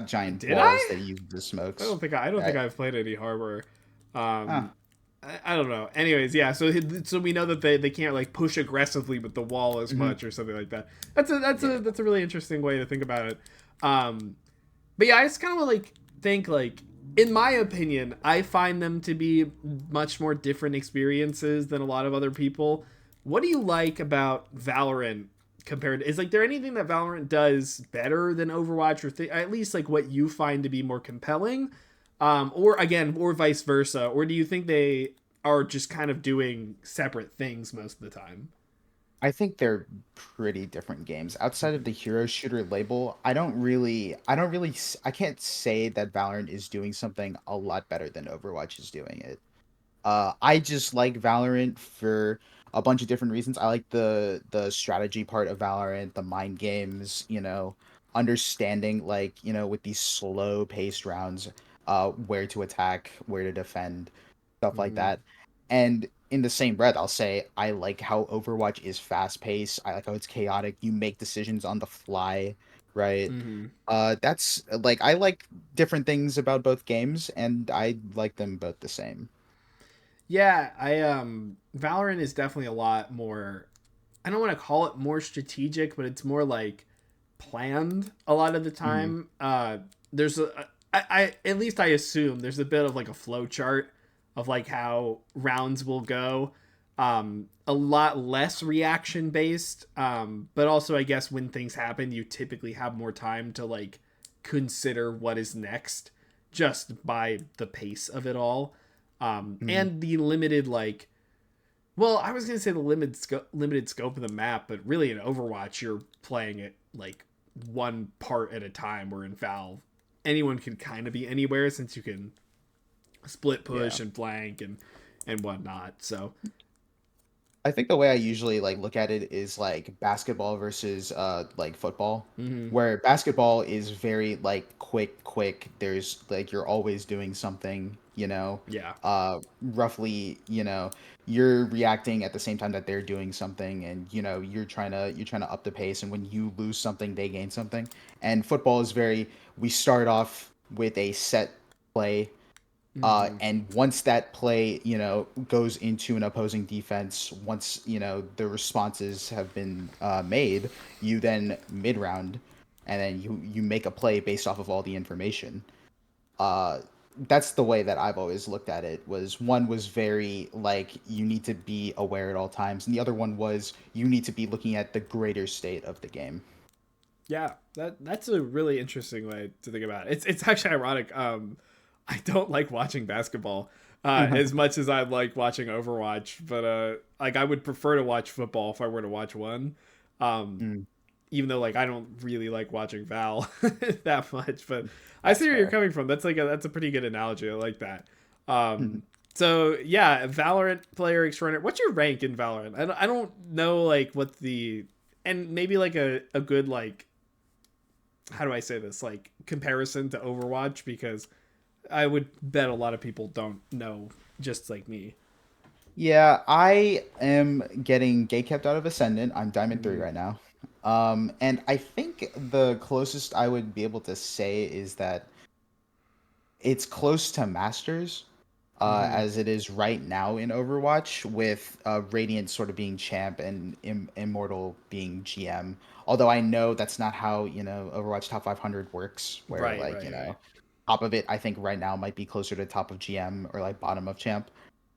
giant did balls I? that he uses as smokes. I don't think Right. I've played any Harbor. Huh. Um, I don't know. Anyways, yeah. So we know that they can't like push aggressively with the wall as Hmm. much or something like that. That's a really interesting way to think about it. Um, but yeah, I just kind of like think like in my opinion, I find them to be much more different experiences than a lot of other people. What do you like about Valorant compared? Is like there anything that Valorant does better than Overwatch, or at least like what you find to be more compelling, or again, or vice versa, or do you think they are just kind of doing separate things most of the time? I think they're pretty different games. Outside of the hero shooter label, I can't say that Valorant is doing something a lot better than Overwatch is doing it. I just like Valorant for a bunch of different reasons. I like the strategy part of Valorant, the mind games, understanding with these slow paced rounds, where to attack, where to defend, stuff like Mm-hmm. that. And in the same breath, I'll say I like how Overwatch is fast paced. I like how it's chaotic. You make decisions on the fly, right? Mm-hmm. That's I like different things about both games, and I like them both the same. Yeah, I Valorant is definitely a lot more, I don't want to call it more strategic, but it's more like planned a lot of the Hmm. time. There's I at least I assume there's a bit of like a flow chart of like how rounds will go. A lot less reaction based. But also I guess when things happen, you typically have more time to like consider what is next just by the pace of it all. Hmm. And the limited like well, I was gonna say the limited scope of the map, but really in Overwatch, you're playing it like one part at a time. Where in Valve, anyone can kind of be anywhere since you can split Yeah. push and flank and whatnot. So, I think the way I usually look at it is like basketball versus football, mm-hmm. where basketball is very quick. There's you're always doing something, Yeah, roughly, you're reacting at the same time that they're doing something, and you're trying to up the pace, and when you lose something, they gain something. And football is very, we start off with a set play, mm-hmm. and once that play, goes into an opposing defense, once, the responses have been made, you then mid round, and then you make a play based off of all the information. Uh, that's the way that I've always looked at it. Was one was very you need to be aware at all times, and the other one was you need to be looking at the greater state of the game. Yeah, that's a really interesting way to think about it. It's actually ironic. I don't like watching basketball as much as I like watching Overwatch, but like I would prefer to watch football if I were to watch one. Um, Mm, even though like I don't really like watching Val that much, but I that's see where you're fair. coming from. That's a pretty good analogy. I like that. Um, So yeah, Valorant player extraordinary. What's your rank in Valorant? I don't know like what the, and maybe like a good like, how do I say this, like comparison to Overwatch, because I would bet a lot of people don't know, just like me. Yeah, I am getting gate kept out of Ascendant. I'm Diamond 3 Mm. right now. And I think the closest I would be able to say is that it's close to Masters, Mm-hmm. as it is right now in Overwatch, with Radiant sort of being champ and Immortal being GM. Although I know that's not how, Overwatch Top 500 works, where Right, like, right, right. top of it, I think right now might be closer to top of GM or like bottom of champ.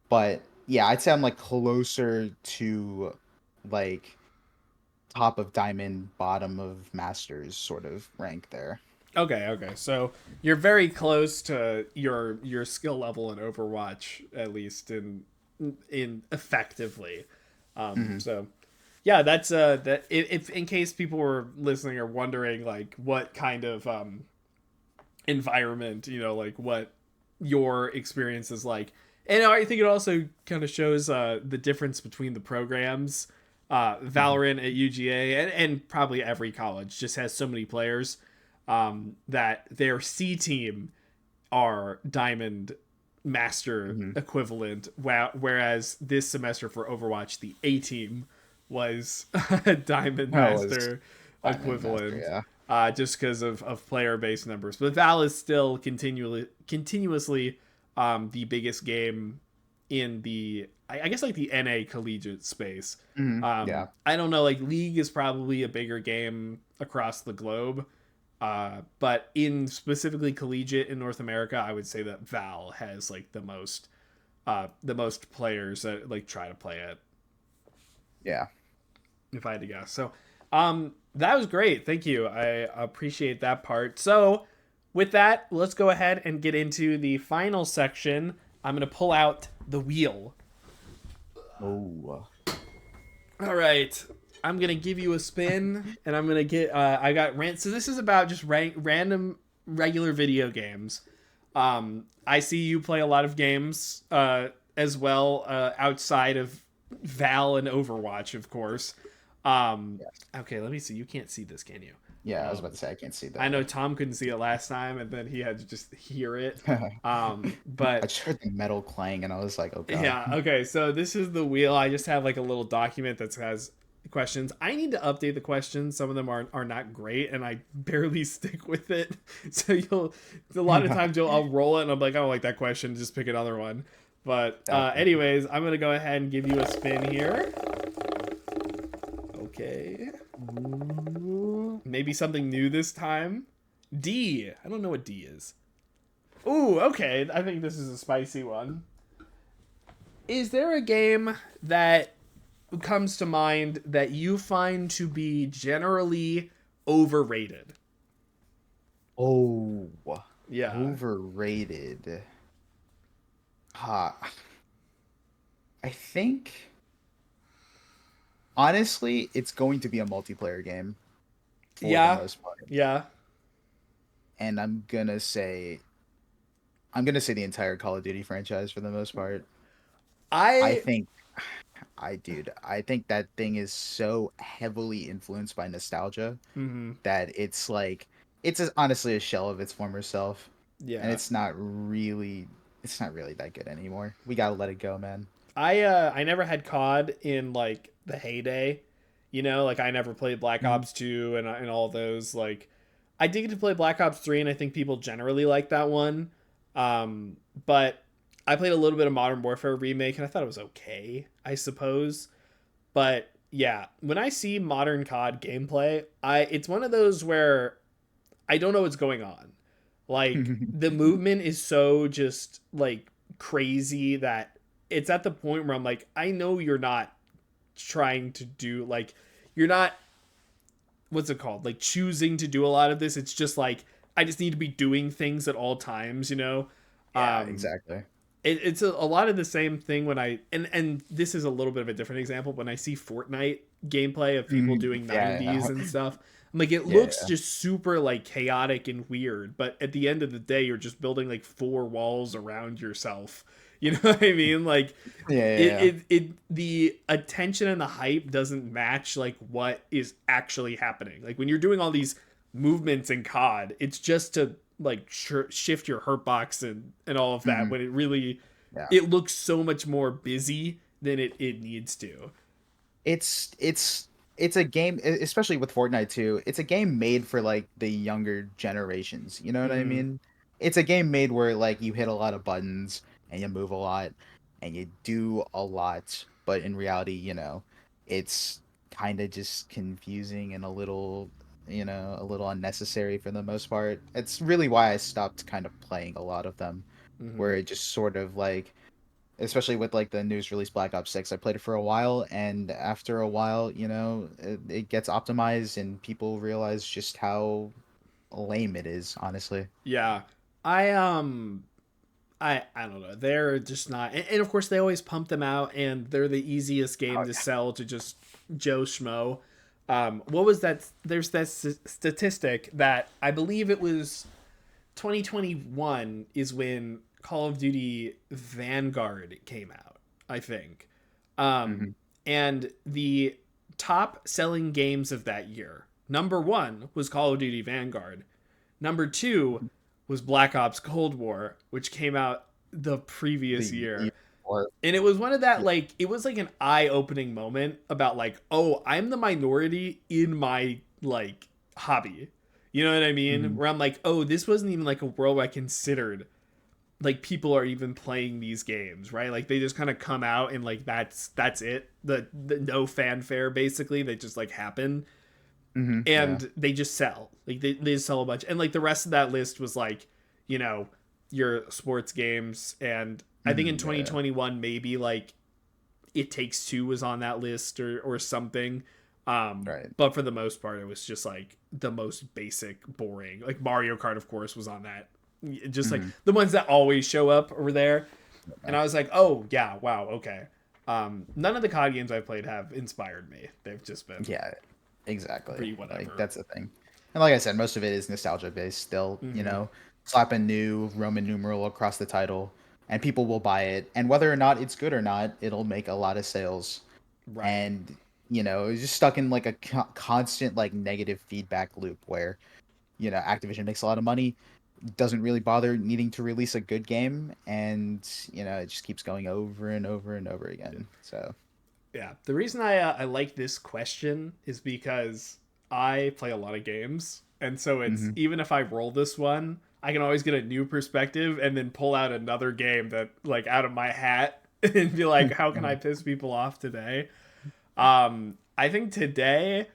But yeah, I'd say I'm like closer to like top of Diamond, bottom of Masters sort of rank there. Okay, okay. So you're very close to your skill level in Overwatch, at least in effectively. Hmm. So yeah, that's that. If in case people were listening or wondering, like what kind of environment, like what your experience is like. And I think it also kind of shows the difference between the programs. Hmm. Valorant at UGA and probably every college just has so many players that their C team are Diamond Master Hmm. equivalent, whereas this semester for Overwatch, the A team was Diamond That was Master Diamond Master, equivalent, yeah. just because of player base numbers. But Val is still continuously the biggest game in the, I guess, like the NA collegiate space. Hmm. Yeah. I don't know, like League is probably a bigger game across the globe. But in specifically collegiate in North America, I would say that Val has like the most players that like try to play it, Yeah. if I had to guess. So that was great. Thank you. I appreciate that part. So with that, let's go ahead and get into the final section. I'm gonna pull out the wheel. Oh. All right. I'm gonna give you a spin, and I'm gonna get. I got rant. So this is about just random regular video games. I see you play a lot of games as well outside of Val and Overwatch, of course. Yes. Okay, let me see. You can't see this, can you? Yeah, I was Um, about to say I can't see I know that. Tom couldn't see it last time, and then he had to just hear it. I But just heard the metal clang and I was like, oh god. yeah, okay, so this is the wheel. I just have like a little document that has questions. I need to update the questions. Some of them are not great and I barely stick with it. So you'll a lot of times I'll roll it and I'm like, I don't like that question, just pick another one. But Definitely. anyways, I'm gonna go ahead and give you a spin here. Okay. Ooh. Maybe something new this time. D. I don't know what D is. Ooh, okay. I think this is a spicy one. Is there a game that comes to mind that you find to be generally overrated? Oh, Yeah. overrated. Ha. I think honestly, it's going to be a multiplayer game for the Yeah. most part. Yeah. And I'm gonna say the entire Call of Duty franchise for the most part. I I think I think that thing is so heavily influenced by nostalgia mhm, that honestly a shell of its former self, and yeah. it's not really that good anymore. We gotta let it go, man. I never had COD in like the heyday. Like I never played Black Mhm. Ops 2 and all those like I did get to play Black Ops 3 and I think people generally like that one. But I played a little bit of Modern Warfare Remake and I thought it was okay, I suppose. But yeah, when I see modern COD gameplay, I it's one of those where I don't know what's going on. Like the movement is so just like crazy that it's at the point where I'm like, I know you're not trying to do like you're not what's it called? Like choosing to do a lot of this. It's just like I just need to be doing things at all times. Yeah, Um exactly. it's a lot of the same thing when and this is a little bit of a different example when I see Fortnite gameplay of people Mhm. doing Yeah, 90s and stuff. I'm like it yeah, looks just super like chaotic and weird, but at the end of the day you're just building like four walls around yourself. You know what I mean? Like Yeah, yeah, it, yeah. the attention and the hype doesn't match like what is actually happening. Like when you're doing all these movements in COD, it's just to like shift your hurt box and all of that. Hmm. When it really, Yeah. it looks so much more busy than it needs to. It's a game, especially with Fortnite too. It's a game made for like the younger generations. You know what I Mm, mean? It's a game made where like you hit a lot of buttons and you move a lot and you do a lot, but in reality, it's kind of just confusing and a little, a little unnecessary for the most part. It's really why I stopped kind of playing a lot of them, mm-hmm. where it just sort of like, especially with like the news release Black Ops 6. I played it for a while, and after a while, it gets optimized and people realize just how lame it is, honestly. Yeah, I I don't know. They're just not, and of course they always pump them out, and they're the easiest game Oh to yeah. sell to just Joe Schmo. What was that? There's that statistic that I believe it was 2021 is when Call of Duty Vanguard came out. I think, Hmm. and the top selling games of that year. Number one was Call of Duty Vanguard. Number two was Black Ops Cold War, which came out the previous The year. or And it was one of that, yeah. like, it was like an eye opening moment about, like, oh, I'm the minority in my, like, hobby. You know what I mean? Hmm. Where I'm like, oh, this wasn't even like a world I considered. Like people are even playing these games, right? Like they just kind of come out and like that's it. The no fanfare basically. They just like happen Hmm. Yeah. and they just sell like they just sell a bunch and like the rest of that list was like you know your sports games and I think in Hmm. Yeah. 2021 maybe like It Takes Two was on that list or something, Right. but for the most part it was just like the most basic boring like Mario Kart of course was on that, just like Hmm. the ones that always show up over there. And Yeah. I was like, oh yeah, wow, okay. None of the COD games I've played have inspired me. They've just been Yeah, exactly. pretty Like whatever. that's the thing. And like I said, most of it is nostalgia based still, Mm-hmm. slap a new Roman numeral across the title and people will buy it. And whether or not it's good or not, it'll make a lot of sales. Right. And it's just stuck in like a constant like negative feedback loop where Activision makes a lot of money, doesn't really bother needing to release a good game, and it just keeps going over and over and over again. So. Yeah. The reason I like this question is because I play a lot of games, and so it's Hmm. even if I roll this one, I can always get a new perspective and then pull out another game that like out of my hat and be like, how can I piss people off today? I think today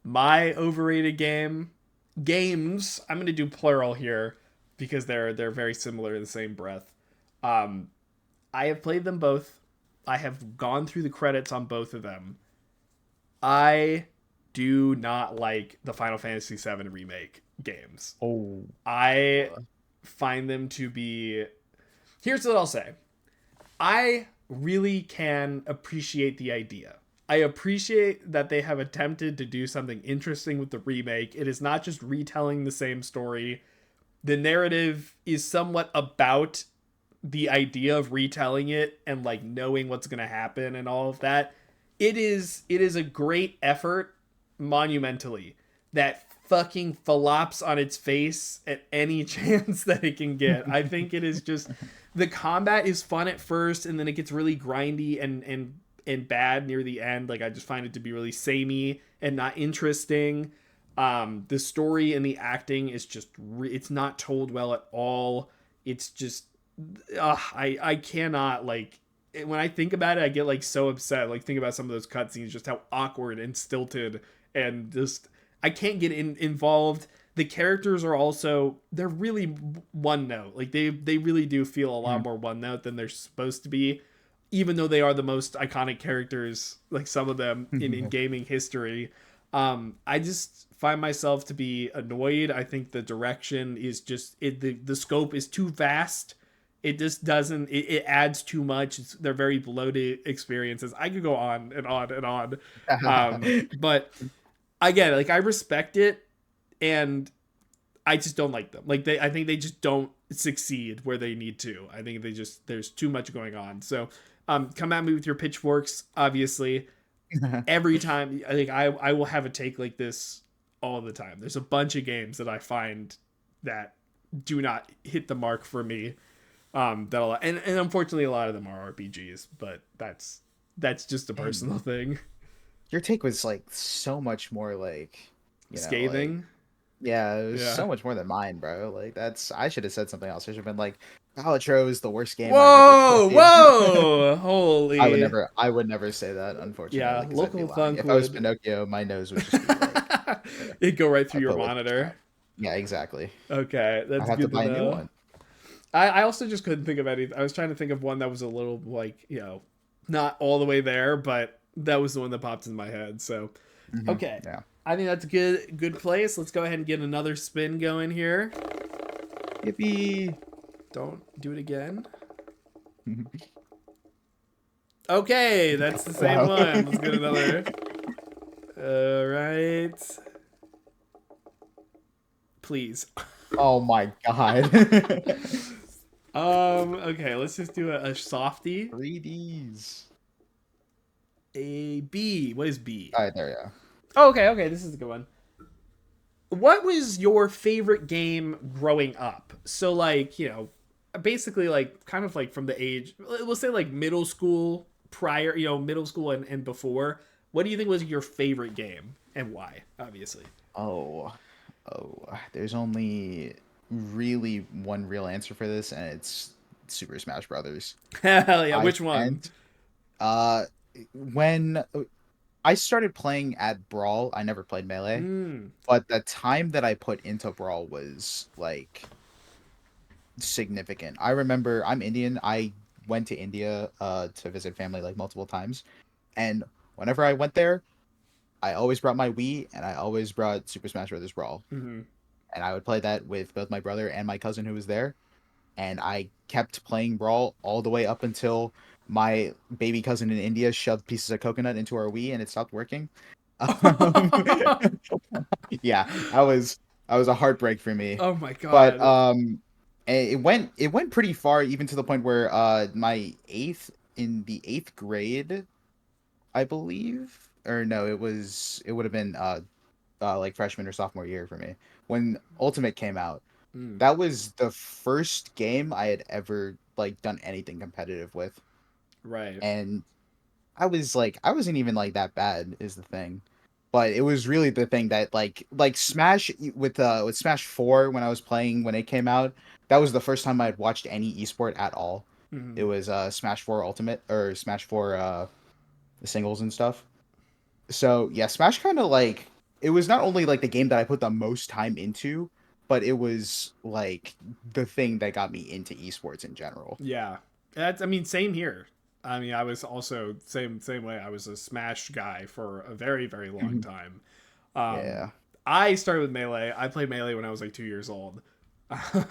my overrated games. I'm gonna do plural here because they're very similar in the same breath. Um, I have played them both. I have gone through the credits on both of them. I do not like the Final Fantasy VII remake games. Oh. I find them to be. Here's what I'll say. I really can appreciate the idea. I appreciate that they have attempted to do something interesting with the remake. It is not just retelling the same story. The narrative is somewhat about the idea of retelling it and like knowing what's going to happen and all of that. It is a great effort monumentally that fucking flops on its face at any chance that it can get. I think it is just the combat is fun at first and then it gets really grindy and bad near the end. Like I just find it to be really samey and not interesting. The story and the acting is just it's not told well at all. It's just I cannot like when I think about it, I get like so upset. Like think about some of those cutscenes, just how awkward and stilted, and just I can't get involved. The characters are also they're really one note. Like they really do feel a lot Mhm. more one note than they're supposed to be, even though they are the most iconic characters. Like some of them in gaming history. I just find myself to be annoyed. I think the direction is just the scope is too vast. It just doesn't it adds too much. They're very bloated experiences. I could go on and on and on. But I get it. Like I respect it and I just don't like them. Like I think they just don't succeed where they need to. I think there's too much going on. So, come at me with your pitchforks. Obviously, every time I think I will have a take like this all the time. There's a bunch of games that I find that do not hit the mark for me. And unfortunately a lot of them are RPGs, but that's just a personal thing. Your take was like so much more like, like Scathing. yeah, it was Yeah. so much more than mine, bro. Like that's I should have said something else. I should have been like, Balatro is the worst game I've ever Whoa, played. whoa, holy. I would never say that, unfortunately, Yeah, because I'd be local lying. thunk If I was would Pinocchio, my nose would just be like, it'd go right I through your put way too much monitor. time. Yeah, exactly. Okay, I'd that's have to good to buy a new know. one. I also just couldn't think of anything. I was trying to think of one that was a little like, not all the way there, but that was the one that popped in my head. So, okay. Yeah. I think that's a good place. Let's go ahead and get another spin going here. Yippee. Don't do it again. Okay, that's the same Wow. one. Let's get another. All right. Please. Oh my god. Okay, let's just do a softie. 3Ds. A B. What is B? All right, there we go. Oh, okay, this is a good one. What was your favorite game growing up? So, like, basically, like, kind of like from the age, we'll say like middle school, prior, middle school and before. What do you think was your favorite game and why? Obviously. Oh, there's only really one real answer for this, and it's Super Smash Brothers. Hell yeah! I Which one? spent, uh, when I started playing at Brawl, I never played Melee, Mm, but the time that I put into Brawl was like significant. I remember I'm Indian. I went to India to visit family like multiple times, and whenever I went there, I always brought my Wii and I always brought Super Smash Bros. Brawl. mm-hmm. And I would play that with both my brother and my cousin who was there. And I kept playing Brawl all the way up until my baby cousin in India shoved pieces of coconut into our Wii and it stopped working. Um, yeah, that was a heartbreak for me. Oh my But god. it went pretty far, even to the point where my in the eighth grade, I believe, or no, it would have been like freshman or sophomore year for me when Ultimate came out. Mm, That was the first game I had ever like done anything competitive with, right. and I wasn't even like that bad is the thing, but it was really the thing that like Smash with Smash 4 when I was playing when it came out. That was the first time I had watched any esport at all. Mm-hmm. It was Smash 4 Ultimate or Smash 4 the singles and stuff. So yeah, Smash kind of like it was not only like the game that I put the most time into, but it was like the thing that got me into esports in general. Yeah. I mean, same here. I mean, I was also same way. I was a Smash guy for a very very long Mhm. time. Um, Yeah. I started with Melee. I played Melee when I was like 2 years old.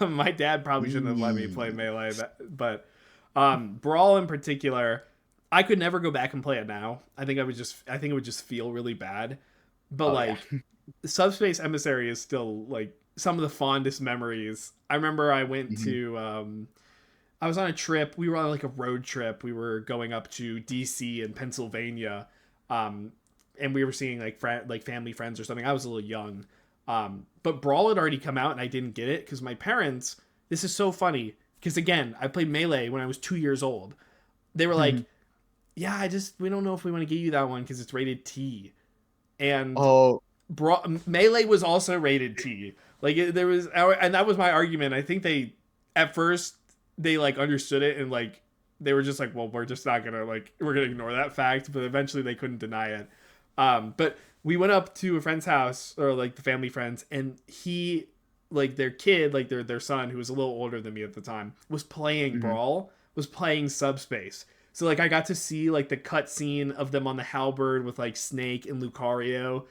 My dad probably shouldn't have let me play Mm. Melee, but Brawl in particular, I could never go back and play it now. I think it would just feel really bad. But Oh yeah. like, Subspace Emissary is still like some of the fondest memories. I remember I went Mhm. to I was on a trip. We were on like a road trip. We were going up to DC and Pennsylvania, um, and we were seeing like like family friends or something. I was a little young, but Brawl had already come out, and I didn't get it because my parents. This is so funny because again, I played Melee when I was 2 years old. They were like, "Yeah, we don't know if we want to get you that one because it's rated T," and Oh, Melee was also rated T. Like there was, and that was my argument. I think they, at first, they like understood it and like they were just like, well, we're just not gonna like we're gonna ignore that fact. But eventually they couldn't deny it. But we went up to a friend's house or like the family friends, and he like their kid, like their son, who was a little older than me at the time, was playing mhm. Brawl, was playing Subspace. So like I got to see like the cutscene of them on the halberd with like Snake and Lucario.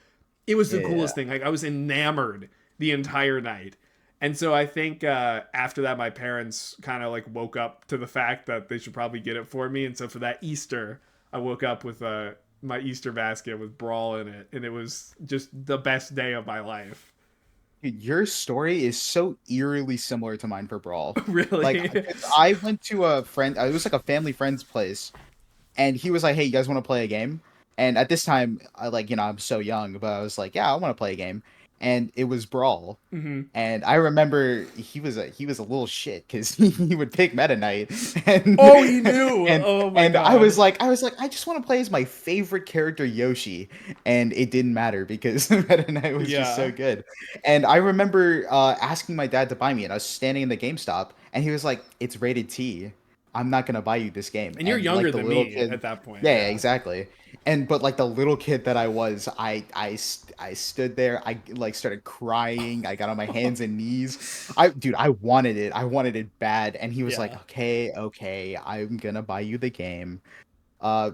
It was the Yeah. coolest thing. Like I was enamored the entire night. And so I think after that, my parents kind of like woke up to the fact that they should probably get it for me. And so for that Easter, I woke up with my Easter basket with Brawl in it, and it was just the best day of my life. Dude, your story is so eerily similar to mine for Brawl. Like, Really? 'cause I went to a friend, it was like a family friend's place, and he was like, "Hey, you guys want to play a game?" And at this time, I like, I'm so young, but I was like, "Yeah, I want to play a game." And it was Brawl. Hmm. And I remember he was a little shit because he would pick Meta Knight, and Oh, he knew. and Oh my and god. I just want to play as my favorite character Yoshi, and it didn't matter because Meta Knight was just Yeah. so good. And I remember asking my dad to buy me, and I was standing in the GameStop, and he was like, "It's rated T. I'm not gonna buy you this game." And you're And younger like the than little me kid, at that point. yeah, yeah, Yeah. exactly. And but like the little kid that I was, I stood there. I like started crying. I got on my hands and knees. Dude, I wanted it bad. And he was like, Yeah. "Okay, okay, I'm gonna buy you the game." Uh,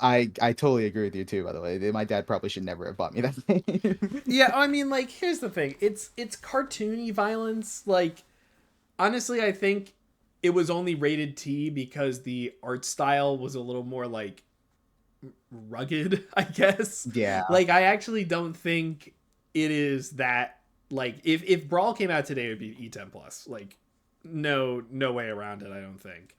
I totally agree with you too. By the way, my dad probably should never have bought me that game. Yeah, I mean, like, here's the thing. It's cartoony violence. Like, honestly, I think it was only rated T because the art style was a little more like rugged, I guess. Yeah, Like, I actually don't think it is that like if Brawl came out today, it would be E10 plus. Like, no way around it. I don't think.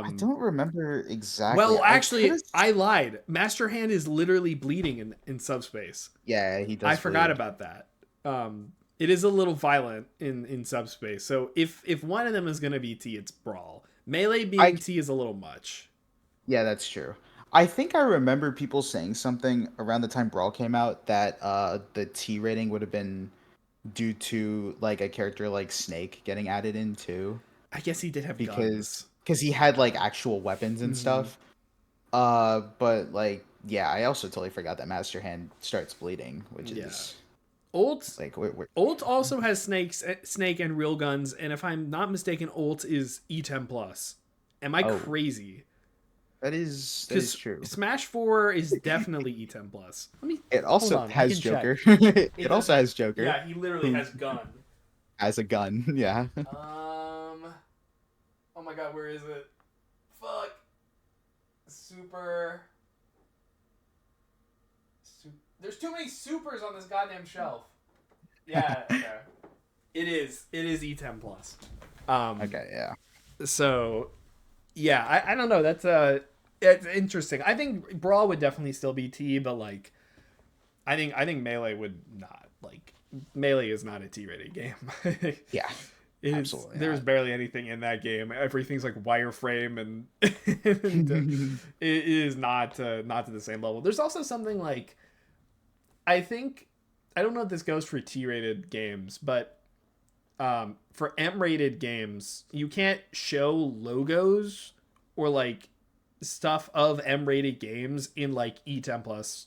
I Um, don't remember exactly. well, I could actually, have. I lied. Master Hand is literally bleeding in subspace. Yeah, he I does forgot bleed. about that. It is a little violent in subspace. So if one of them is gonna be T, it's Brawl. Melee being I T is a little much. Yeah, that's true. I think I remember people saying something around the time Brawl came out that the T rating would have been due to like a character like Snake getting added in too, I guess he did have because guns. he had like actual weapons and Hmm. stuff. But like yeah, I also totally forgot that Master Hand starts bleeding, which Yeah. is Ult like Ult also has snake and real guns, and if I'm not mistaken, Ult is E10 plus. Am I oh, crazy? that is Because true. Smash 4 is definitely E10 plus. Let me It hold also on. I has can check. Joker. It It does also have. has Joker, Yeah, he literally who has gun. has a gun. Yeah. Um. Oh my god, where is it? Fuck. Super. There's too many supers on this goddamn shelf. Yeah. Okay. It is. It is E10 plus. Um. Okay, yeah. So yeah, I don't know. It's interesting. I think Brawl would definitely still be T, but like I think Melee would not. Like, Melee is not a T rated game. Yeah. It's Absolutely there's not. barely anything in that game. Everything's like wireframe, and it is not to the same level. There's also something like I think I don't know if this goes for T rated games, but for M rated games, you can't show logos or like stuff of M rated games in like E10 plus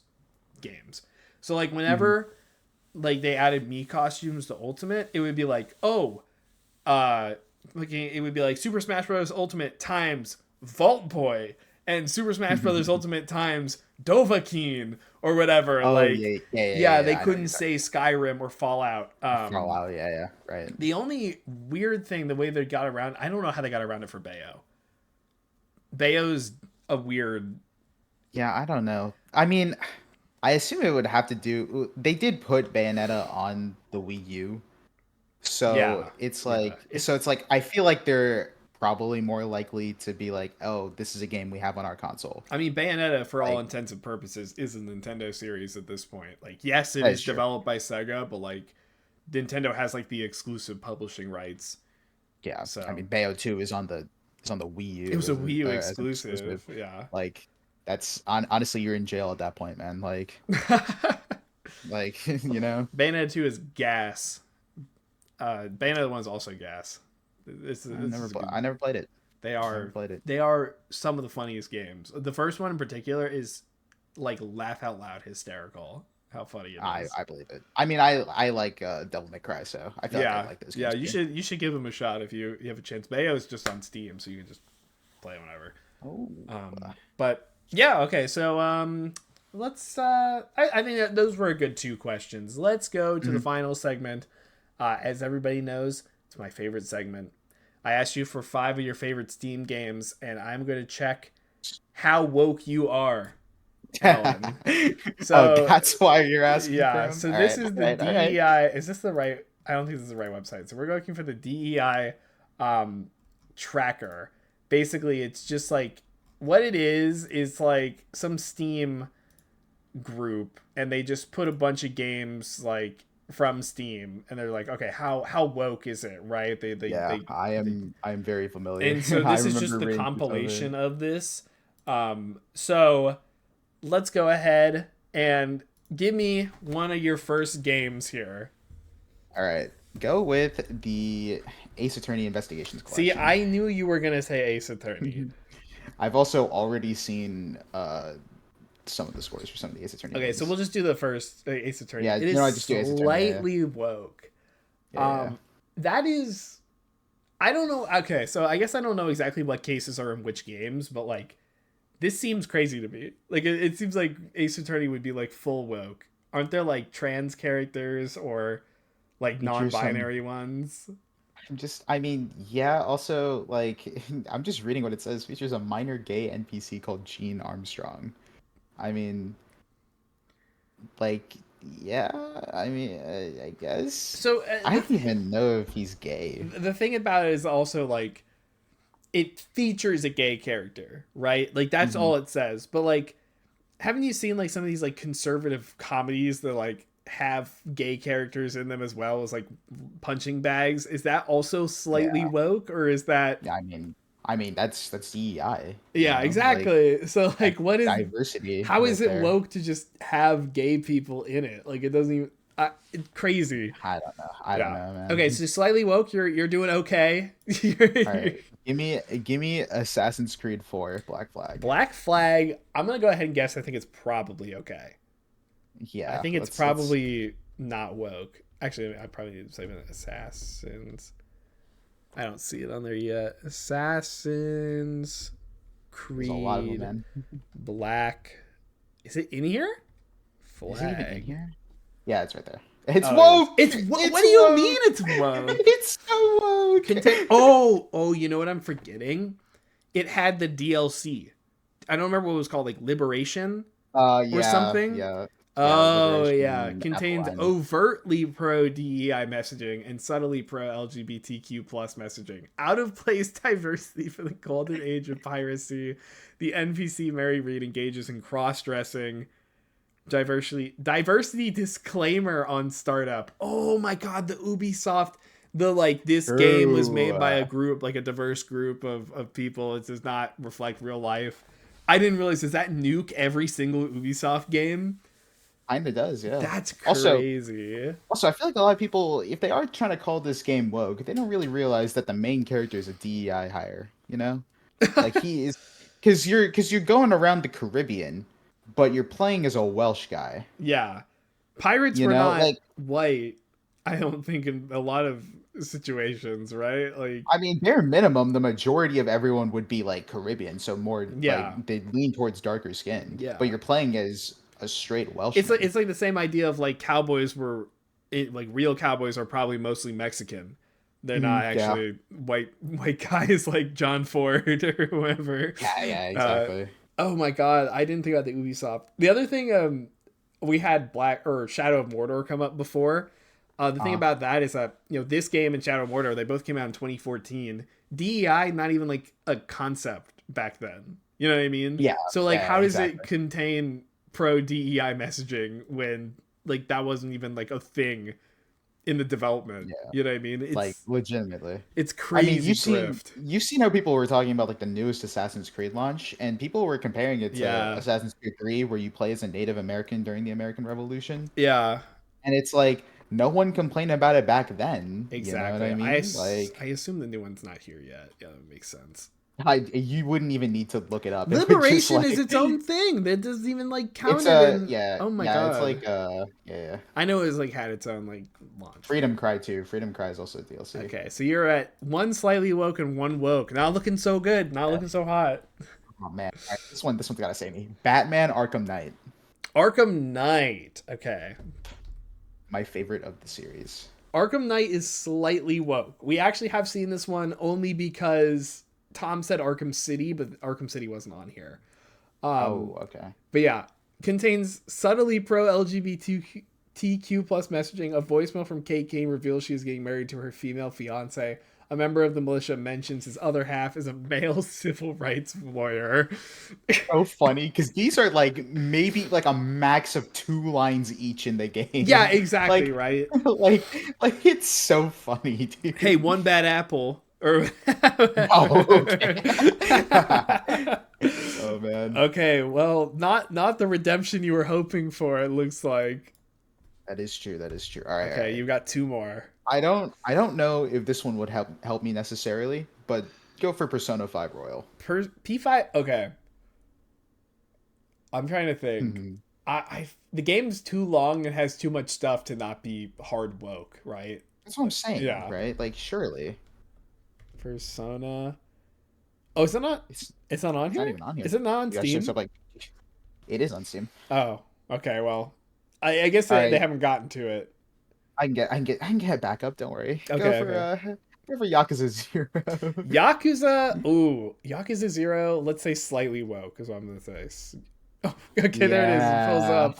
games. So like Mhm. whenever like they added me costumes to Ultimate, it would be like, oh, uh like it would be like Super Smash Bros. Ultimate times Vault Boy and Super Smash Bros. Ultimate times Dovahkiin or whatever. Oh Like, yeah, yeah, yeah, yeah, yeah, they yeah. I know what couldn't you're talking say Skyrim or Fallout. about. Fallout, yeah, yeah, right. The only weird thing, the way they got around, I don't know how they got around it for Bayo. Bayo's a weird. Yeah, I don't know. I mean, I assume it would have to do. They did put Bayonetta on the Wii U, so Yeah, yeah. it's like I feel like they're probably more likely to be like, oh, this is a game we have on our console. I mean, Bayonetta, for all Like intents and purposes, is a Nintendo series at this point. Like, yes, it that is is true. developed by Sega, but like, Nintendo has like the exclusive publishing rights. Yeah, I So mean, Bayo 2 is on the Wii it U was a as Wii U as an exclusive. exclusive. Yeah. Like honestly, you're in jail at that point, man. Like Bayonetta 2 is gas. Bayonetta 1 is also gas. This is a good. I never played it. They I never are played it. they are some of the funniest games. The first one in particular is like laugh out loud hysterical. How funny it is. I believe it. I mean, I like Devil May Cry, so I feel like I Yeah, like those yeah. games You too. should give them a shot if you have a chance. Bayo is just on Steam, so you can just play it whenever. Oh, But yeah, okay. So let's. I think that those were a good two questions. Let's go to the mhm. final segment. As everybody knows, it's my favorite segment. I asked you for 5 of your favorite Steam games, and I'm going to check how woke you are, Alan. Oh, So that's why you're asking for yeah, them. so All this right, is all the right, all right. DEI. Is this the right? I don't think this is the right website. So we're looking for the DEI tracker. Basically, it's just like what it is like some Steam group, and they just put a bunch of games like from Steam, and they're like, okay, how woke is it, right? Yeah, They I am very familiar. and so I this is just remember the reading some of it. compilation of this. So let's go ahead and give me one of your first games here. All right, go with the Ace Attorney Investigations See, collection. I knew you were gonna say Ace Attorney. I've also already seen some of the scores for some of the Ace Attorney Okay, so games. we'll just do the first Ace Attorney. Yeah, It no, is I just do Ace Attorney. Yeah, slightly woke. yeah, yeah. That is, I don't know. Okay, so I guess I don't know exactly what cases are in which games, but like, this seems crazy to me. Like, it seems like Ace Attorney would be like full woke. Aren't there like trans characters or like Features some. non-binary ones? I mean, yeah. Also, like, I'm just reading what it says. Features a minor gay NPC called Gene Armstrong. I mean, like, yeah. I mean, I guess. So I don't even know if he's gay. the thing about it is also like it features a gay character, right? Like that's Mhm. all it says. But like, haven't you seen like some of these like conservative comedies that like have gay characters in them as well as like punching bags? Is that also slightly Yeah. woke, or is that? Yeah. I mean, that's DEI. You Yeah, know, like exactly. So like, that's what is? diversity How is right it there. woke to just have gay people in it? Like it doesn't even. It's crazy. I don't know. I don't Yeah. know, Okay, man. so slightly woke. You're doing okay. All right, give me Assassin's Creed 4 Black Flag. Black Flag. I'm gonna go ahead and guess. I think it's probably okay. I Yeah, think it's let's. probably not woke. Actually, I probably need to say Assassins. I don't see it on there yet. Assassins There's a lot of them, Creed man. Black. Is it in here? Is it even in Flag. here? Yeah, it's right there. It's Oh, it is. woke. It's what It's do you mean woke. it's woke? It's so woke. Oh, you know what I'm forgetting? It had the DLC. I don't remember what it was called, like Liberation or Yeah, something. yeah, yeah. Oh yeah, Liberation contains Eveline. overtly pro DEI messaging and subtly pro LGBTQ plus messaging. Out of place diversity for the golden age of piracy. The NPC Mary Reed engages in cross dressing. Diversity disclaimer on startup. Oh my god, the Ubisoft. The like this game was True. made by a group, like a diverse group of people. It does not reflect real life. I didn't realize, does that nuke every single Ubisoft game? Kinda does, yeah. That's Also, crazy. I feel like a lot of people, if they are trying to call this game woke, they don't really realize that the main character is a DEI hire. You know, like he is, because you're going around the Caribbean, but you're playing as a Welsh guy. Yeah. Pirates You were know, not like white, I don't think, in a lot of situations, right? Like, I mean, bare minimum, the majority of everyone would be like Caribbean, so more yeah. like they lean towards darker skinned. But Yeah. you're playing as a straight It's Welshman. like the same idea of like cowboys were like real cowboys are probably mostly Mexican. They're not Yeah, actually white guys like John Ford or whoever. yeah, Uh, exactly. oh my god, I didn't think about the Ubisoft. The other thing, we had Black or Shadow of Mordor come up before. The thing Uh, about that is that this game and Shadow of Mordor, they both came out in 2014. DEI not even like a concept back then. You know what I mean? yeah, So like, yeah, how does it exactly. contain pro DEI messaging when like that wasn't even like a thing in the development? Yeah, You know what I mean? like legitimately. It's I mean, crazy grift. you've seen how people were talking about like the newest Assassin's Creed launch, and people were comparing it to Yeah, Assassin's Creed 3, where you play as a Native American during the American Revolution. yeah, And it's like no one complained about it back then. You know what exactly. I mean? Like I assume the new one's not here yet. Yeah, that makes sense. you wouldn't even need to look it up. It would just Liberation is like its own thing. That doesn't even like it's count it in. yeah, Oh my yeah, it's god. like yeah. I know it was like had its own like launch. Freedom Cry too. Freedom Cry is also DLC. Okay, so you're at one slightly woke and one woke. Not looking so good. Not Yeah. looking so hot. Oh man. All right, this one's gotta say me. Batman Arkham Knight. Arkham Knight. Okay. My favorite of the series. Arkham Knight is slightly woke. We actually have seen this one only because Tom said Arkham City, but Arkham City wasn't on here. Oh, okay. But yeah, contains subtly pro TQ plus messaging. A voicemail from Kate King reveals she is getting married to her female fiance. A member of the militia mentions his other half is a male civil rights lawyer. So funny because these are like maybe like a max of 2 lines each in the Yeah, game. exactly, Like, right? like it's so funny, Hey, dude. one bad apple. Or Oh, okay. Oh man, okay, well, not the redemption you were hoping for, it looks like. that is true. That is true. All right, all Okay, right. you got two more. I don't know if this one would help me necessarily, but go for Persona 5 Royal. P5. Okay, I'm trying to think. Mhm. The game's too long and has too much stuff to not be hard woke, right? That's what I'm saying, Yeah. right? Like, surely Persona. Oh, is it not? it's It's not on it's not here. even on Is here. it not on You guys search Steam? up like it is on Steam. Oh, okay. Well, I guess All they right, haven't gotten to it. I can get it back up. Don't worry. Okay, okay. Go for Yakuza 0. Yakuza. Ooh, Yakuza 0. Let's say slightly woke is what I'm gonna say. Oh, okay, there it is. It pulls Yeah. up.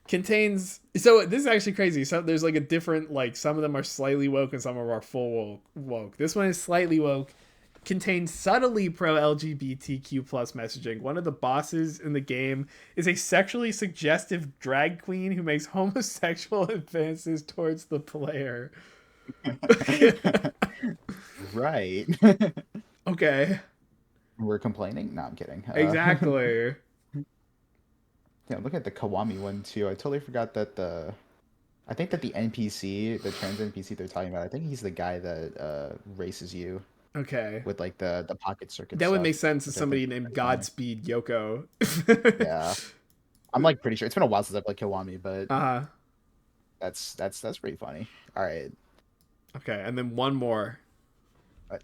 Contains. So this is actually crazy. So there's like a different, like, some of them are slightly woke and some of them are full woke. This one is slightly woke. Contains subtly pro LGBTQ plus messaging. One of the bosses in the game is a sexually suggestive drag queen who makes homosexual advances towards the player. Right. Okay, We're complaining? No, I'm kidding. exactly. Yeah, look at the Kawami one too. I totally forgot that I think that the NPC, the trans NPC they're talking about, I think he's the guy that races you Okay, with like the pocket circuit that would make stuff, sense to which I think somebody is named pretty funny. Godspeed Yoko. Yeah. I'm like pretty sure it's been a while since I played Kiwami, but Uh-huh. that's pretty funny. All right. Okay, and then one more.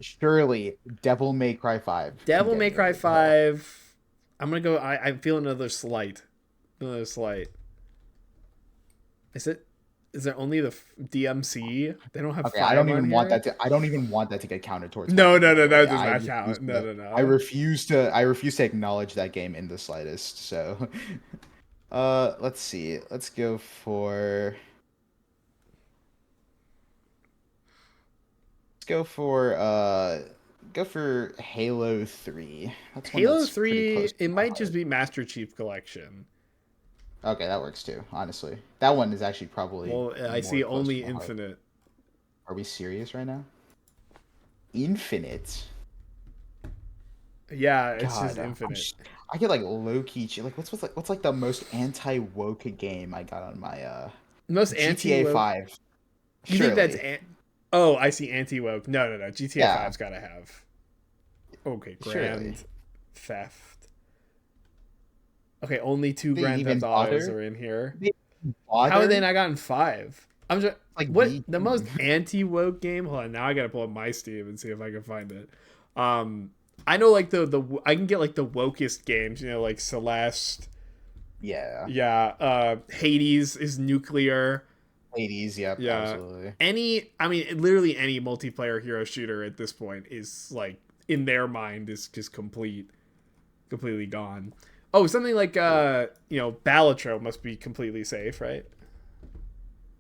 Surely Devil May Cry 5 can Devil get May me Cry over the hill. 5. I'm gonna go. I'm feeling another slight. Another slight. Is it? Is there only the DMC? They don't have Okay, I 5 don't on even want here. that to I don't even want that to get counted towards my No, game, no, by no, the way. that does not count. No, no, I no. refuse to acknowledge that game in the slightest. So let's see. Let's go for Halo 3. That's one Halo that's pretty 3. close to It my might just heart. be Master Chief Collection. Okay, that works too, honestly. That one is actually probably Well, I more see close to only my heart. Infinite. Are we serious right now? Infinite. Yeah, it's just God, Infinite. I get like low key like what's like the most anti woke game I got on my Most anti GTA woke. 5. You think that's? Surely. Oh, I see anti woke. No, no, no. GTA Yeah, 5's gotta have. Okay, surely. Grand Theft. Okay, only two They Grand Theft even Autos bother? are in here. They even How have they bother? not gotten 5? I'm just Like what the the most anti woke game. Hold on, now I gotta pull up my Steam and see if I can find it. Um, I know like the I can get like the wokest games. You know, like Celeste. Yeah. Yeah. Hades is nuclear. 80s, yep, Yeah. absolutely. I mean, literally any multiplayer hero shooter at this point is like in their mind is just completely gone. Oh, something like Balatro must be completely safe, right?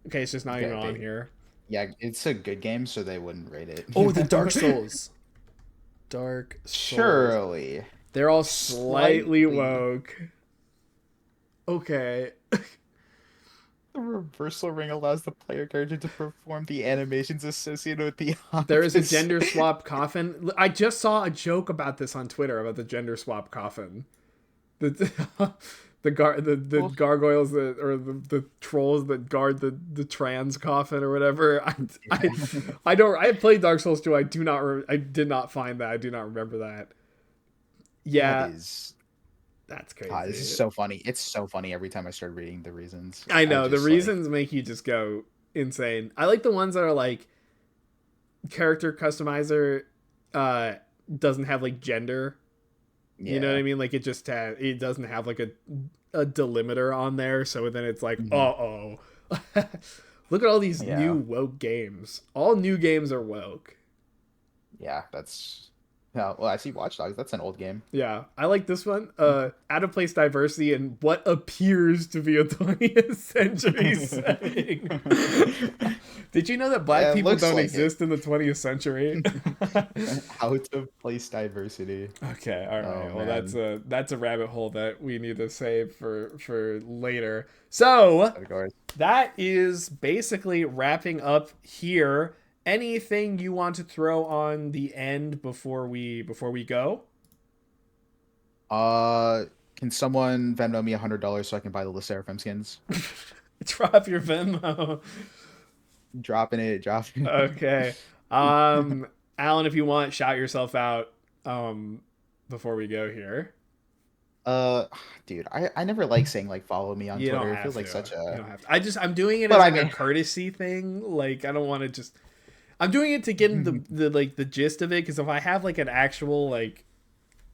Okay, it's just not even on They here. yeah, it's a good game, so they wouldn't rate it. Oh, the Dark Souls. Dark Souls. Surely. They're all slightly Slightly. woke. Okay. The reversal ring allows the player character to perform the animations associated with the There is a office. gender swap coffin. I just saw a joke about this on Twitter about the gender swap coffin. The the Well, gargoyles that or the trolls that guard the trans coffin or whatever. I don't. I played Dark Souls 2. I did not find that. I do not remember that. that Yeah, is that's God, this is crazy. so funny. It's so funny every time I start reading the reasons. I I know the just like, reasons make you just go insane. I like the ones that are like character customizer uh doesn't have like gender. You know what yeah. I mean? Like it doesn't have like a delimiter on there, so then it's like, Mhm. uh-oh. Look at all these new Yeah. woke games. All new games are woke. Yeah, Yeah, well, I see Watch Dogs. That's an old game. Yeah, I like this one. Out of place diversity in what appeers to be a 20th century setting. Did you know that black Yeah, it people looks don't like it. exist in the 20th century? Out of place diversity. Okay, all Oh right. Well, man. that's a rabbit hole that we need to save for later. So Categories. that is basically wrapping up here. Anything you want to throw on the end before we go? Uh, can someone Venmo me $100 so I can buy the Le Seraphim skins? Drop your Venmo. Dropping it, dropping Okay. it. Alan, if you want, shout yourself out before we go here. Uh, dude, I never like saying like follow me on You don't Twitter. It feels have like to. such You a. don't have to. I'm doing it But as I like a mean, courtesy thing. Like I don't want to just I'm doing it to get in the like the gist of it because if I have like an actual like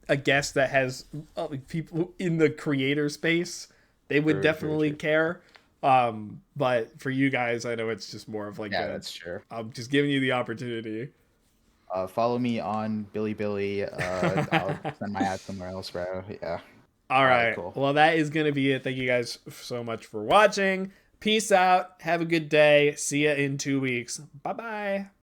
a guest that has like, people in the creator space, they would true, true, definitely true. care. But for you guys, I know it's just more of like Yeah, a that's true. I'm just giving you the opportunity. Follow me on Billy Billy. I'll send my ad somewhere else, bro. Yeah. All All right, right. cool. Well, that is going to be it. Thank you guys so much for watching. Peace out. Have a good day. See ya in 2 weeks. Bye bye.